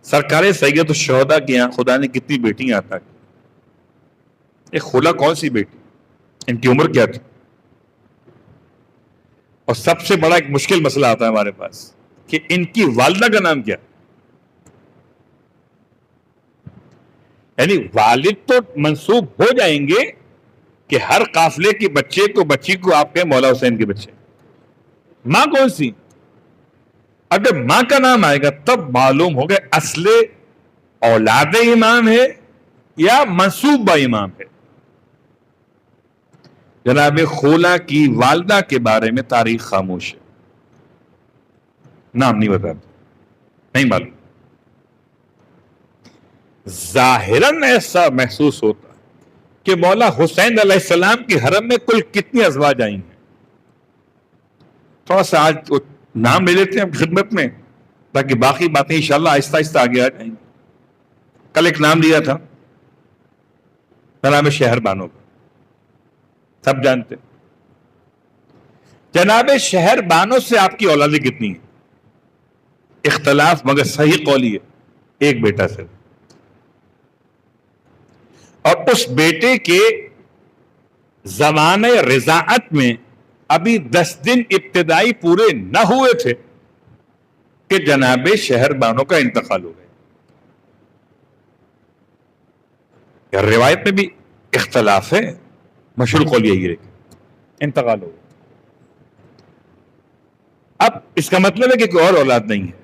سرکار سید الشہداء کے یہاں خدا نے کتنی بیٹیاں عطا کی؟ یہ خولا کون سی بیٹی، ان کی عمر کیا تھی؟ اور سب سے بڑا ایک مشکل مسئلہ آتا ہے ہمارے پاس کہ ان کی والدہ کا نام کیا؟ یعنی والد تو منسوب ہو جائیں گے کہ ہر قافلے کے بچے کو، بچی کو آپ کے مولا حسین کے بچے، ماں کون سی؟ اگر ماں کا نام آئے گا تب معلوم ہوگا اصل اولاد امام ہے یا منسوب با امام ہے۔ جناب خولا کی والدہ کے بارے میں تاریخ خاموش ہے، نام نہیں بتاتے، نہیں معلوم۔ ظاہراً ایسا محسوس ہوتا کہ مولا حسین علیہ السلام کے حرم میں کل کتنی ازواج آئی ہیں؟ تھوڑا سا آج نام لے لیتے ہیں خدمت میں تاکہ باقی باتیں انشاءاللہ آہستہ آہستہ آگے آ جائیں گی۔ کل ایک نام لیا تھا، جناب شہر بانو کا، سب جانتے ہیں۔ جناب شہر بانو سے آپ کی اولادیں کتنی ہیں؟ اختلاف مگر صحیح قولی ہے، ایک بیٹا سے، اور اس بیٹے کے زمانہ رضاعت میں ابھی 10 دن ابتدائی پورے نہ ہوئے تھے کہ جناب شہر بانو کا انتقال ہو گیا۔ روایت میں بھی اختلاف ہے، مشہور قول یہی ہے کہ انتقال ہو گیا۔ اب اس کا مطلب ہے کہ کوئی اور اولاد نہیں ہے۔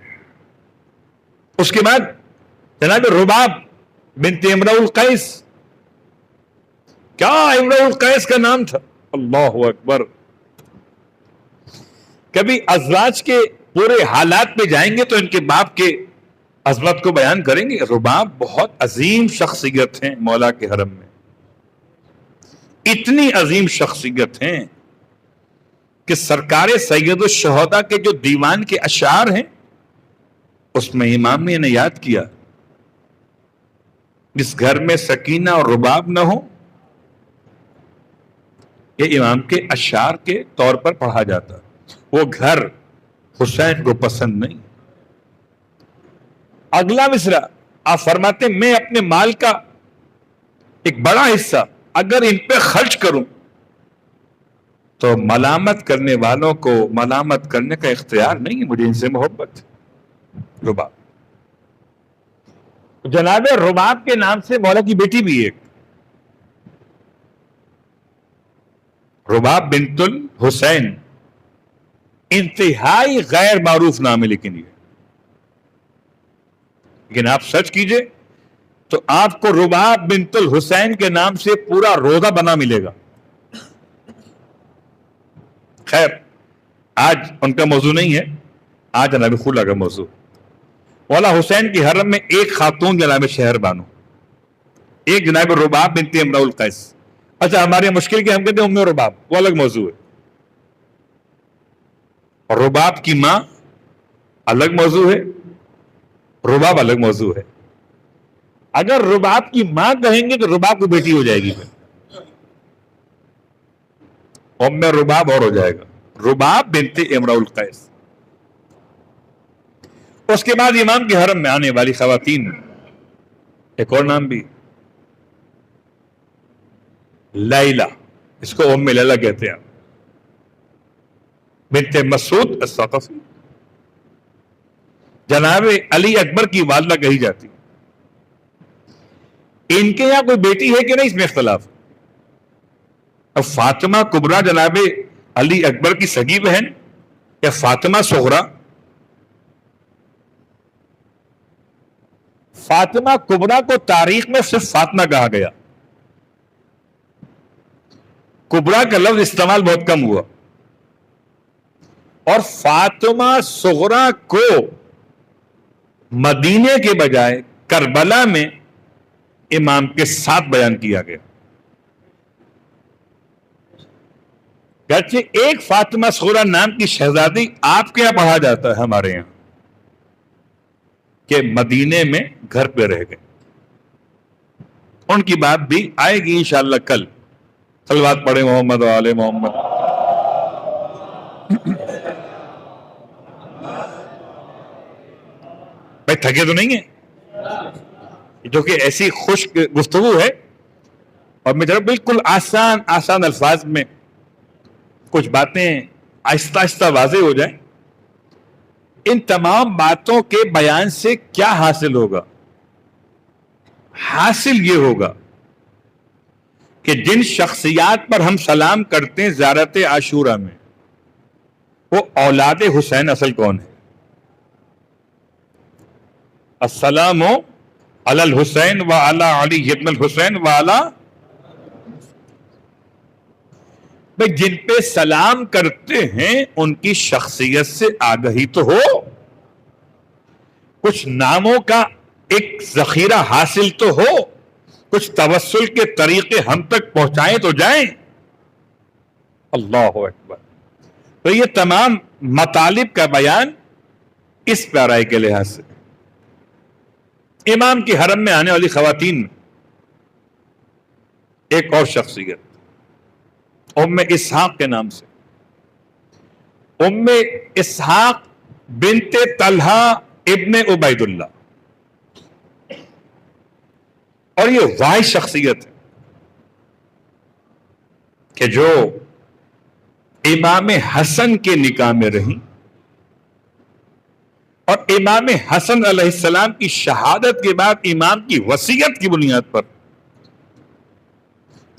اس کے بعد جناب رباب بنت امرؤ القیس، کیا امرؤ القیس کا نام تھا، اللہ اکبر۔ کبھی ازواج کے پورے حالات میں جائیں گے تو ان کے باپ کے عظمت کو بیان کریں گے۔ رباب بہت عظیم شخصیت ہیں مولا کے حرم میں، اتنی عظیم شخصیت ہیں کہ سرکار سید الشہداء کے جو دیوان کے اشعار ہیں اس میں امام نے انہیں یاد کیا، جس گھر میں سکینہ اور رباب نہ ہو، یہ امام کے اشعار کے طور پر پڑھا جاتا، وہ گھر حسین کو پسند نہیں۔ اگلا مصرع آپ فرماتے ہیں میں اپنے مال کا ایک بڑا حصہ اگر ان پہ خرچ کروں تو ملامت کرنے والوں کو ملامت کرنے کا اختیار نہیں ہے، مجھے ان سے محبت ہے۔ رباب، جناب رباب کے نام سے مولا کی بیٹی بھی ایک، رباب بنت الحسین، انتہائی غیر معروف نام ہے، لیکن آپ سرچ کیجئے تو آپ کو رباب بنت الحسین کے نام سے پورا روزہ بنا ملے گا۔ خیر، آج ان کا موضوع نہیں ہے، آج جناب خلا کا موضوع۔ مولا حسین کی حرم میں ایک خاتون جناب شہر بانو، ایک جناب رباب بنت امرؤ القیس۔ اچھا، ہماری مشکل کی ہم کہتے ہیں ام رباب، وہ الگ موضوع ہے، اور رباب کی ماں الگ موضوع ہے، رباب الگ موضوع ہے۔ اگر رباب کی ماں کہیں گے تو رباب کی بیٹی ہو جائے گی، ام رباب اور ہو جائے گا، رباب بنت امرؤ القیس۔ اس کے بعد امام کے حرم میں آنے والی خواتین، ایک اور نام بھی، لیلہ، اس کو ام لیلہ کہتے ہیں، بنت مسعود الثقفی، جناب علی اکبر کی والدہ کہی جاتی۔ ان کے یہاں کوئی بیٹی ہے کہ نہیں، اس میں اختلاف۔ اب فاطمہ کبریٰ جناب علی اکبر کی سگی بہن یا فاطمہ صغریٰ؟ فاطمہ کبریٰ کو تاریخ میں صرف فاطمہ کہا گیا، کبریٰ کا لفظ استعمال بہت کم ہوا، اور فاطمہ صغریٰ کو مدینے کے بجائے کربلا میں امام کے ساتھ بیان کیا گیا۔ گرچہ ایک فاطمہ صغریٰ نام کی شہزادی آپ کے یہاں پڑھا جاتا ہے، ہمارے یہاں کہ مدینے میں گھر پہ رہ گئے، ان کی بات بھی آئے گی انشاءاللہ کل۔ صلوات پڑھے محمد و آل محمد۔ بھائی تھکے تو نہیں ہیں؟ جو کہ ایسی خشک گفتگو ہے، اور میں ذرا بالکل آسان الفاظ میں کچھ باتیں آہستہ آہستہ واضح ہو جائیں۔ ان تمام باتوں کے بیان سے کیا حاصل ہوگا؟ حاصل یہ ہوگا کہ جن شخصیات پر ہم سلام کرتے ہیں زیارت عاشورہ میں، وہ اولاد حسین اصل کون ہے؟ السلام علی الحسین وعلی علی ابن الحسین وعلی، بھئی جن پہ سلام کرتے ہیں ان کی شخصیت سے آگہی تو ہو، کچھ ناموں کا ایک ذخیرہ حاصل تو ہو، کچھ توسل کے طریقے ہم تک پہنچائیں تو جائیں۔ اللہ اکبر۔ تو یہ تمام مطالب کا بیان اس پیرائی کے لحاظ سے امام کی حرم میں آنے والی خواتین میں ایک اور شخصیت ام اسحاق کے نام سے، ام اسحاق بنت طلحہ ابن عبید اللہ، اور یہ واحد شخصیت ہے کہ جو امام حسن کے نکاح میں رہی، اور امام حسن علیہ السلام کی شہادت کے بعد امام کی وصیت کی بنیاد پر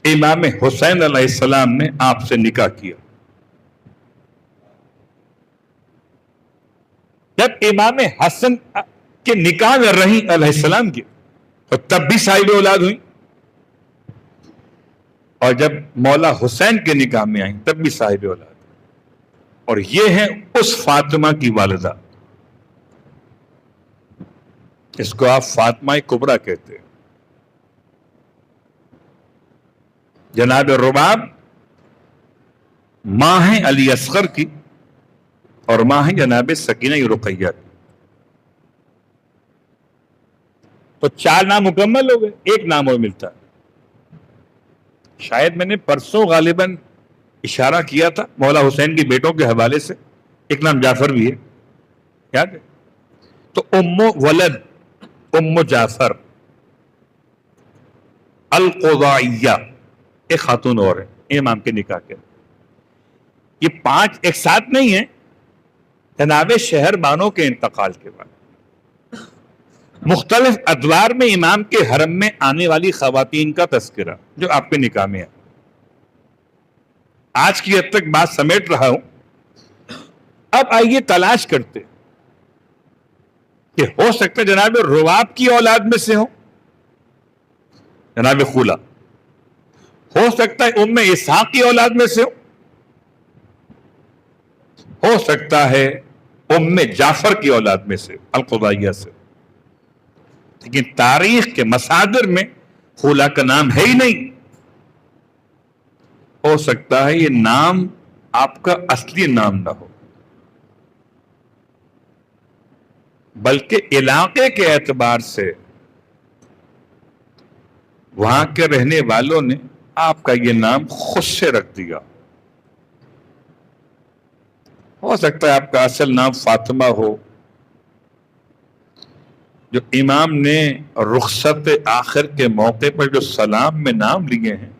امام حسین علیہ السلام نے آپ سے نکاح کیا۔ جب امام حسن کے نکاح میں رہی علیہ السلام کی تو تب بھی صاحب اولاد ہوئی، اور جب مولا حسین کے نکاح میں آئیں تب بھی صاحب اولاد، اور یہ ہیں اس فاطمہ کی والدہ، اس کو آپ فاطمہ کبریٰ کہتے ہیں۔ جناب رباب ماں ہیں علی اصغر کی، اور ماں ہیں جناب سکینہ رقیہ کی، تو 4 نام مکمل ہو گئے، ایک نام اور ملتا ہے۔ شاید میں نے پرسوں غالباً اشارہ کیا تھا مولا حسین کی بیٹوں کے حوالے سے، ایک نام جعفر بھی ہے، یاد ہے؟ تو ام ولد ام جعفر القضائیہ ایک خاتون اور ہے، امام کے نکاح کے، یہ 5 ایک ساتھ نہیں ہیں. جناب شہر بانوں کے انتقال کے بعد مختلف ادوار میں امام کے حرم میں آنے والی خواتین کا تذکرہ جو آپ کے نکاح میں ہے. آج کی حد تک بات سمیٹ رہا ہوں. اب آئیے تلاش کرتے کہ ہو سکتا ہے جناب رواب کی اولاد میں سے ہو, جناب خولا, ہو سکتا ہے ام اسحاق کی اولاد میں سے ہو سکتا ہے ام جعفر کی اولاد میں سے, القضائیہ سے. لیکن تاریخ کے مصادر میں خولا کا نام ہے ہی نہیں. ہو سکتا ہے یہ نام آپ کا اصلی نام نہ ہو, بلکہ علاقے کے اعتبار سے وہاں کے رہنے والوں نے آپ کا یہ نام خود سے رکھ دیا. ہو سکتا ہے آپ کا اصل نام فاطمہ ہو, جو امام نے رخصت آخر کے موقع پر جو سلام میں نام لیے ہیں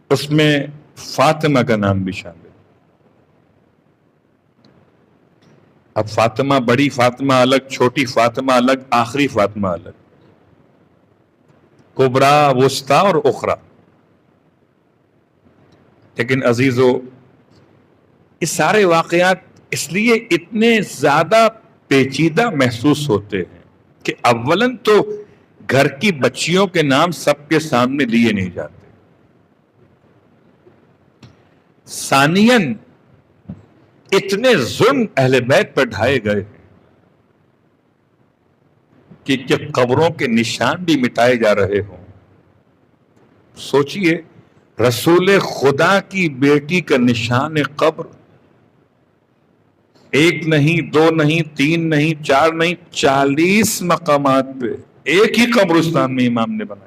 اس میں فاطمہ کا نام بھی شامل. اب فاطمہ, بڑی فاطمہ الگ, چھوٹی فاطمہ الگ, آخری فاطمہ الگ, کبرا, وسطی اور اخرى. لیکن عزیزو, یہ سارے واقعات اس لیے اتنے زیادہ پیچیدہ محسوس ہوتے ہیں کہ اولاً تو گھر کی بچیوں کے نام سب کے سامنے لیے نہیں جاتے. ثانیاً اتنے ظلم اہل بیت پر ڈھائے گئے ہیں کہ قبروں کے نشان بھی مٹائے جا رہے ہوں. سوچئے, رسول خدا کی بیٹی کا نشان قبر 1 نہیں, 2 نہیں, 3 نہیں, 4 نہیں, 40 مقامات پہ ایک ہی قبرستان میں امام نے بنایا.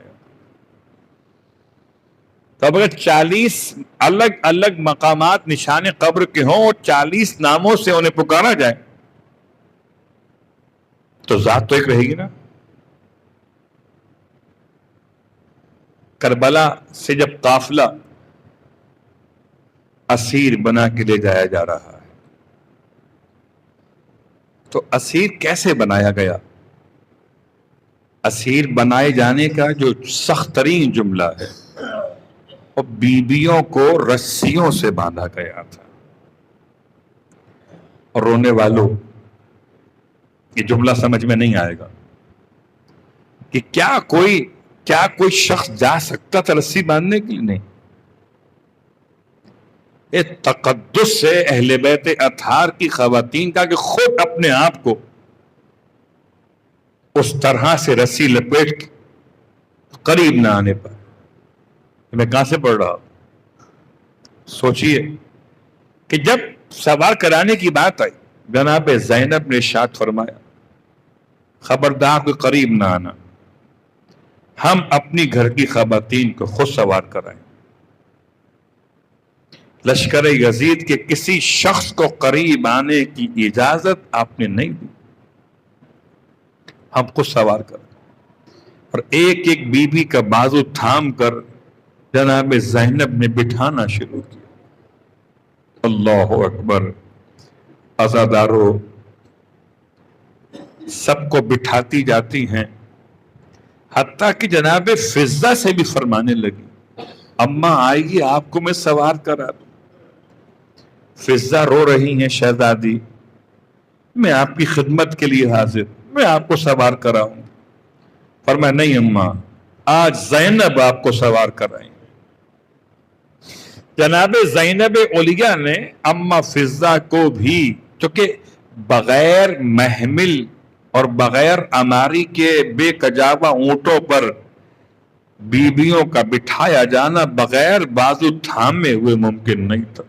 تب اگر 40 الگ الگ مقامات نشان قبر کے ہوں اور 40 ناموں سے انہیں پکارا جائے تو ذات تو ایک رہے گی نا. کربلا سے جب قافلہ اسیر بنا کے لے جایا جا رہا ہے تو اسیر کیسے بنایا گیا؟ اسیر بنائے جانے کا جو سخت ترین جملہ ہے وہ بیویوں کو رسیوں سے باندھا گیا تھا. اور رونے والوں, یہ جملہ سمجھ میں نہیں آئے گا کہ کیا کوئی شخص جا سکتا تھا رسی باندھنے کے لیے؟ نہیں. یہ تقدس سے اہل بیت اطہار کی خواتین کا کہ خود اپنے آپ کو اس طرح سے رسی لپیٹ کے قریب نہ آنے پر. میں کہاں سے پڑھ رہا ہوں؟ سوچئے کہ جب سوار کرانے کی بات آئی, جناب زینب نے ارشاد فرمایا, خبردار کو قریب نہ آنا, ہم اپنی گھر کی خواتین کو خود سوار کرائیں. لشکر یزید کے کسی شخص کو قریب آنے کی اجازت آپ نے نہیں دی, ہم خود سوار کریں. اور ایک ایک بیوی کا بازو تھام کر جناب زینب نے بٹھانا شروع کیا. اللہ اکبر. عزادارو سب کو بٹھاتی جاتی ہیں, حتیٰ کہ جناب فضہ سے بھی فرمانے لگی, اماں آئیے آپ کو میں سوار کرا دوں. فضہ رو رہی ہیں, شہزادی میں آپ کی خدمت کے لیے حاضر, میں آپ کو سوار کراؤں. فرمایا نہیں اماں, آج زینب آپ کو سوار کرائیں. جناب زینب اولیاء نے اما فضہ کو بھی, چونکہ بغیر محمل اور بغیر اماری کے بے کجاوا اونٹوں پر بیویوں کا بٹھایا جانا بغیر بازو تھامے ہوئے ممکن نہیں تھا.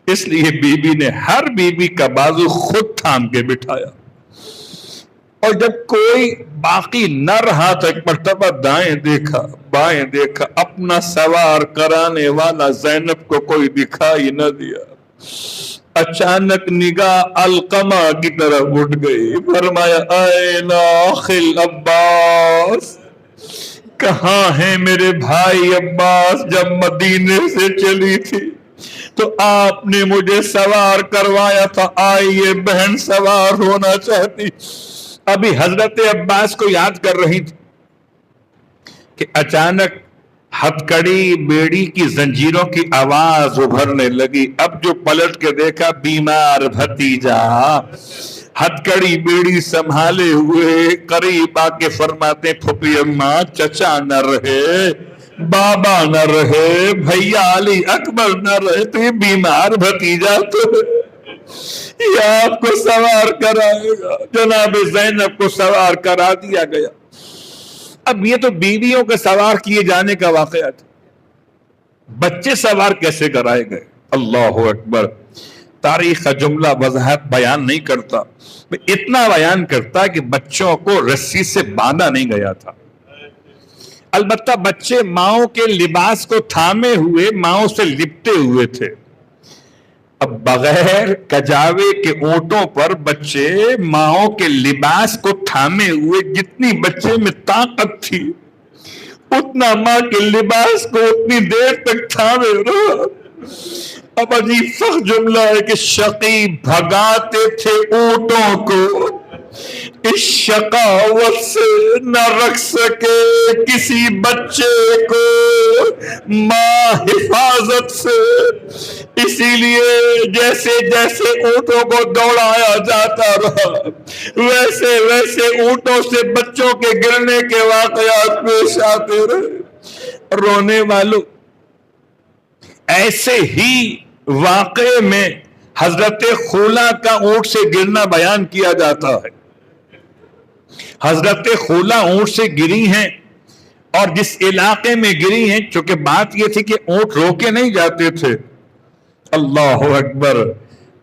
اس لیے بی بی نے ہر بیوی کا بازو خود تھام کے بٹھایا. اور جب کوئی باقی نہ رہا تو ایک مرتبہ دائیں دیکھا بائیں دیکھا, اپنا سوار کرانے والا زینب کو کوئی دکھائی نہ دیا. اچانک نگاہ علقمہ کی طرف اٹھ گئی. فرمایا این اخی عباس, کہاں ہیں میرے بھائی عباس جب مدینے سے چلی تھی؟ تو آپ نے مجھے سوار کروایا تھا، آئیے بہن سوار ہونا چاہتی۔ ابھی حضرت عباس کو یاد کر رہی تھی کہ اچانک ہتھکڑی بیڑی کی زنجیروں کی آواز ابھرنے لگی۔ اب جو پلٹ کے دیکھا بیمار بھتیجا ہتھکڑی بیڑی سنبھالے ہوئے قریب آ کے فرماتے پھوپھی اماں چچا نہ رہے، بابا نہ رہے، بھیا علی اکبر نہ رہے، تو یہ بیمار بھتیجا تو یہ آپ کو سوار کرائے گا۔ جناب زینب کو سوار کرا دیا گیا۔ اب یہ تو بیویوں کے سوار کیے جانے کا واقعہ تھا، بچے سوار کیسے کرائے گئے؟ اللہ اکبر۔ تاریخ کا جملہ وضاحت بیان نہیں کرتا، اتنا بیان کرتا کہ بچوں کو رسی سے باندھا نہیں گیا تھا۔ البتہ بچے ماؤں کے لباس کو تھامے ہوئے، ماؤں سے لپٹے ہوئے تھے۔ اب بغیر کجاوے کے اونٹوں پر بچے ماؤں کے لباس کو تھامے ہوئے، جتنی بچے میں طاقت تھی اتنا ماں کے لباس کو اتنی دیر تک تھامے رہا۔ اب عجیب سخت جملہ ہے کہ شقی بھگاتے تھے اونٹوں کو، اس شقاوت سے نہ رکھ سکے کسی بچے کو ماں حفاظت سے، اسی لیے جیسے جیسے اونٹوں کو دوڑایا جاتا رہا ویسے ویسے اونٹوں سے بچوں کے گرنے کے واقعات پیش آتے رہے۔ رونے والوں، ایسے ہی واقعے میں حضرت خولہ کا اونٹ سے گرنا بیان کیا جاتا ہے۔ حضرت خولہ اونٹ سے گری ہیں، اور جس علاقے میں گری ہیں، چونکہ بات یہ تھی کہ اونٹ روکے نہیں جاتے تھے۔ اللہ اکبر،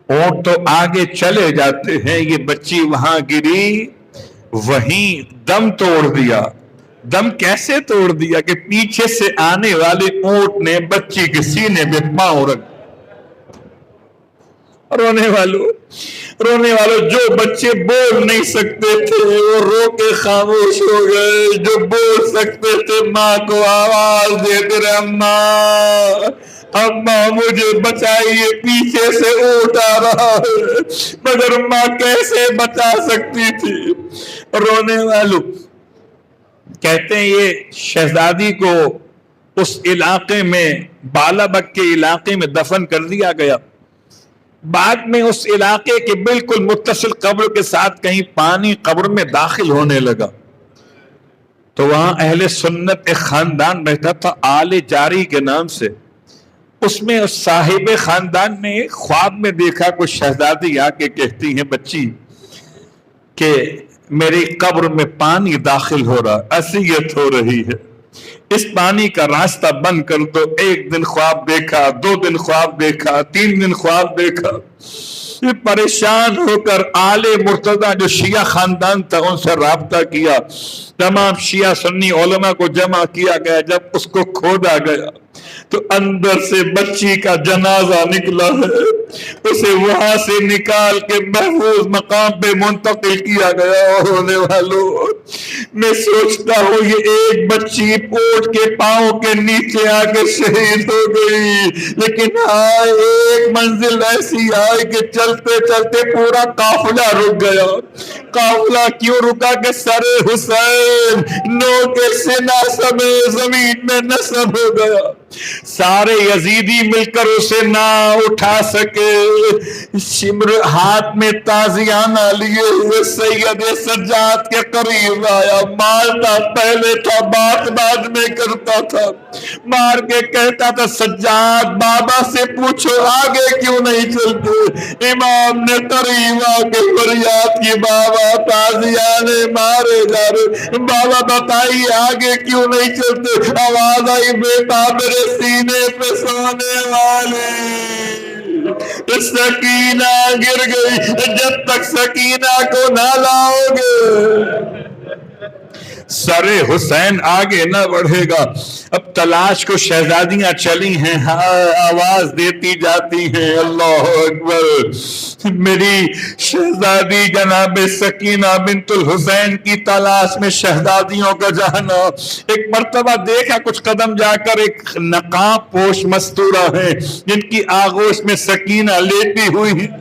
اونٹ تو آگے چلے جاتے ہیں، یہ بچی وہاں گری، وہیں دم توڑ دیا۔ دم کیسے توڑ دیا کہ پیچھے سے آنے والے اونٹ نے بچی کے سینے میں پاؤں رکھ۔ رونے والوں، جو بچے بول نہیں سکتے تھے وہ رو کے خاموش ہو گئے، جو بول سکتے تھے ماں کو آواز دیتے رہے، اماں مجھے بچائیے، پیچھے سے اونٹ آ رہا ہے، مگر ماں کیسے بچا سکتی تھی؟ رونے والوں، کہتے ہیں یہ شہزادی کو اس علاقے میں بالابک کے علاقے میں دفن کر دیا گیا۔ بعد میں اس علاقے کے بالکل متصل قبر کے ساتھ کہیں پانی قبر میں داخل ہونے لگا، تو وہاں اہل سنت ایک خاندان رہتا تھا آل جاری کے نام سے۔ اس میں اس صاحب خاندان نے خواب میں دیکھا کوئی شہزادی آ کے کہتی ہے بچی کہ میری قبر میں پانی داخل ہو رہا، اذیت ہو رہی ہے، اس پانی کا راستہ بند کر دو۔ ایک دن خواب دیکھا، 2 دن خواب دیکھا، 3 دن خواب دیکھا، پریشان ہو کر آل مرتضی جو شیعہ خاندان تھا ان سے رابطہ کیا، تمام شیعہ سنی علماء کو جمع کیا گیا۔ جب اس کو کھودا گیا تو اندر سے بچی کا جنازہ نکلا ہے، اسے وہاں سے نکال کے محفوظ مقام پہ منتقل کیا گیا۔ ہونے والوں، میں سوچتا ہوں یہ ایک بچی اونٹ کے پاؤں کے نیچے آ کے شہید ہو گئی، لیکن ایک منزل ایسی آئی کہ چلتے چلتے پورا قافلہ رک گیا۔ قافلہ کیوں رکا کہ سر حسین نو کے سینہ سمیت زمین میں نصب ہو گیا، سارے یزیدی مل کر اسے نہ اٹھا سکے۔ شمر ہاتھ میں تازیانہ لیے ہوئے سید سجاد کے قریب آیا، مارتا پہلے تھا بات بعد میں کرتا تھا، مار کے کہتا تھا سجاد بابا سے پوچھو آگے کیوں نہیں چلتے۔ امام نے قریب آ کے فریاد کی، بابا تازیانے مارے جا رہے، بابا بتائیے آگے کیوں نہیں چلتے؟ آواز آئی بیٹا میرے سینے پہ سونے والے، سکینہ گر گئی، جب تک سکینہ کو نہ لاؤ گے سرے حسین آگے نہ بڑھے گا۔ اب تلاش کو شہزادیاں چلی ہیں، آواز دیتی جاتی ہیں، اللہ اکبر، میری شہزادی جناب سکینہ بنت الحسین کی تلاش میں شہزادیوں کا جانا۔ ایک مرتبہ دیکھا کچھ قدم جا کر ایک نقاب پوش مستورہ ہے جن کی آغوش میں سکینہ لیٹی ہوئی ہے،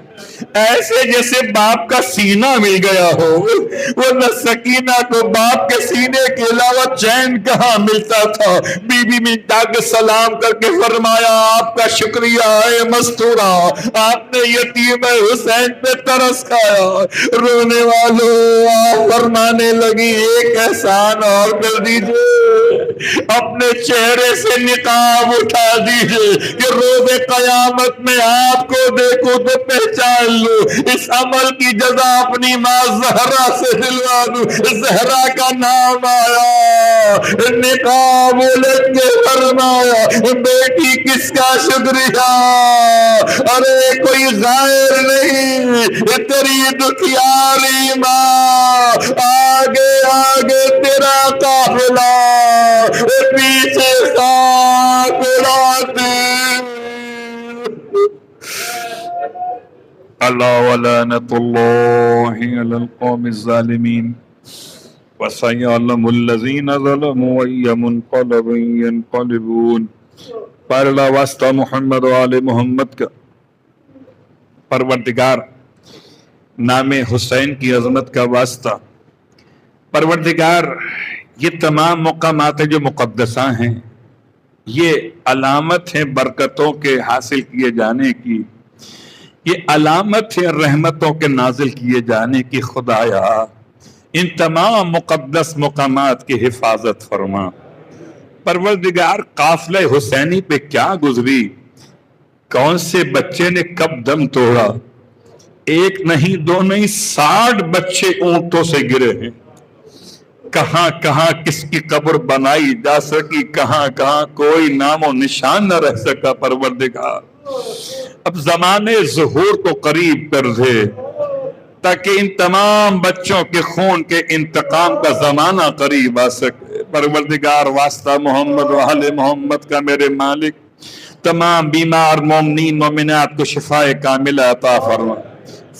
ایسے جیسے باپ کا سینہ مل گیا ہو، ورنہ سکینہ کو باپ کے سینے کے علاوہ چین کہاں ملتا تھا۔ بی بی ملتا کے سلام کر کے فرمایا آپ کا شکریہ ہے مستورہ، آپ نے یتیم حسین پہ ترس کھایا۔ رونے والوں آپ فرمانے لگی ایک احسان اور کر دیجئے، اپنے چہرے سے نقاب اٹھا دیجئے کہ روز قیامت میں آپ کو دیکھو تو پہچان لو، اس عمل کی جزا اپنی ماں زہرا سے دلوا دوں۔ زہرا کا نام آیا، نقاب الٹ کے فرمایا بیٹی کس کا شکریہ، ارے کوئی غیر نہیں، تیری دکھیاری ماں، آگے آگے تیرا قافلہ، پیچھے ساتھ اڑاتے۔ اللہ ولعنت اللہ علی القوم الظالمین وسیعلم الذین ظلموا ای منقلب ینقلبون۔ پر اللہ واسطہ محمد و آل محمد کا، پروردگار نام حسین کی عظمت کا واسطہ، پروردگار یہ تمام مقامات جو مقدسہ ہیں یہ علامت ہیں برکتوں کے حاصل کیے جانے کی، یہ علامت ہے رحمتوں کے نازل کیے جانے کی۔ خدایا ان تمام مقدس مقامات کی حفاظت فرما۔ پروردگار قافلہ حسینی پہ کیا گزری، کون سے بچے نے کب دم توڑا، ایک نہیں دو نہیں 60 بچے اونٹوں سے گرے ہیں، کہاں کہاں کس کی قبر بنائی جا سکی، کہاں کہاں کوئی نام و نشان نہ رہ سکا۔ پروردگار اب زمانے ظہور کو قریب کر دے تاکہ ان تمام بچوں کے خون کے انتقام کا زمانہ قریب آ سکے۔ پروردگار واسطہ محمد و اہل محمد کا میرے مالک، تمام بیمار مومنین مومنات کو شفاء کاملہ عطا فرما۔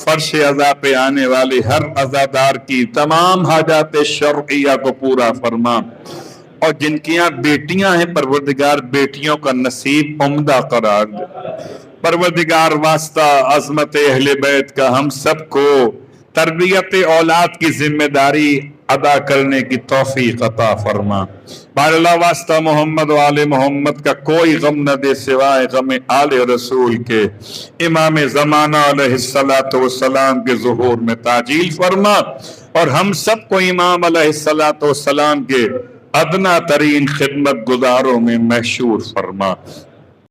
فرش عزا پہ آنے والی ہر عزادار کی تمام حاجات شرعیہ کو پورا فرما، اور جن کی یہاں بیٹیاں ہیں پروردگار بیٹیوں کا نصیب عمدہ قرار دے۔ پروردگار واسطہ عظمت اہل بیت کا ہم سب کو تربیت اولاد کی ذمہ داری ادا کرنے کی توفیق عطا فرما۔ بار اللہ واسطہ محمد و آل محمد کا کوئی غم نہ دے سوائے غم آل رسول کے۔ امام زمانہ علیہ السلام کے ظہور میں تعجیل فرما، اور ہم سب کو امام علیہ السلام کے ادنا ترین خدمت گزاروں میں محشور فرما۔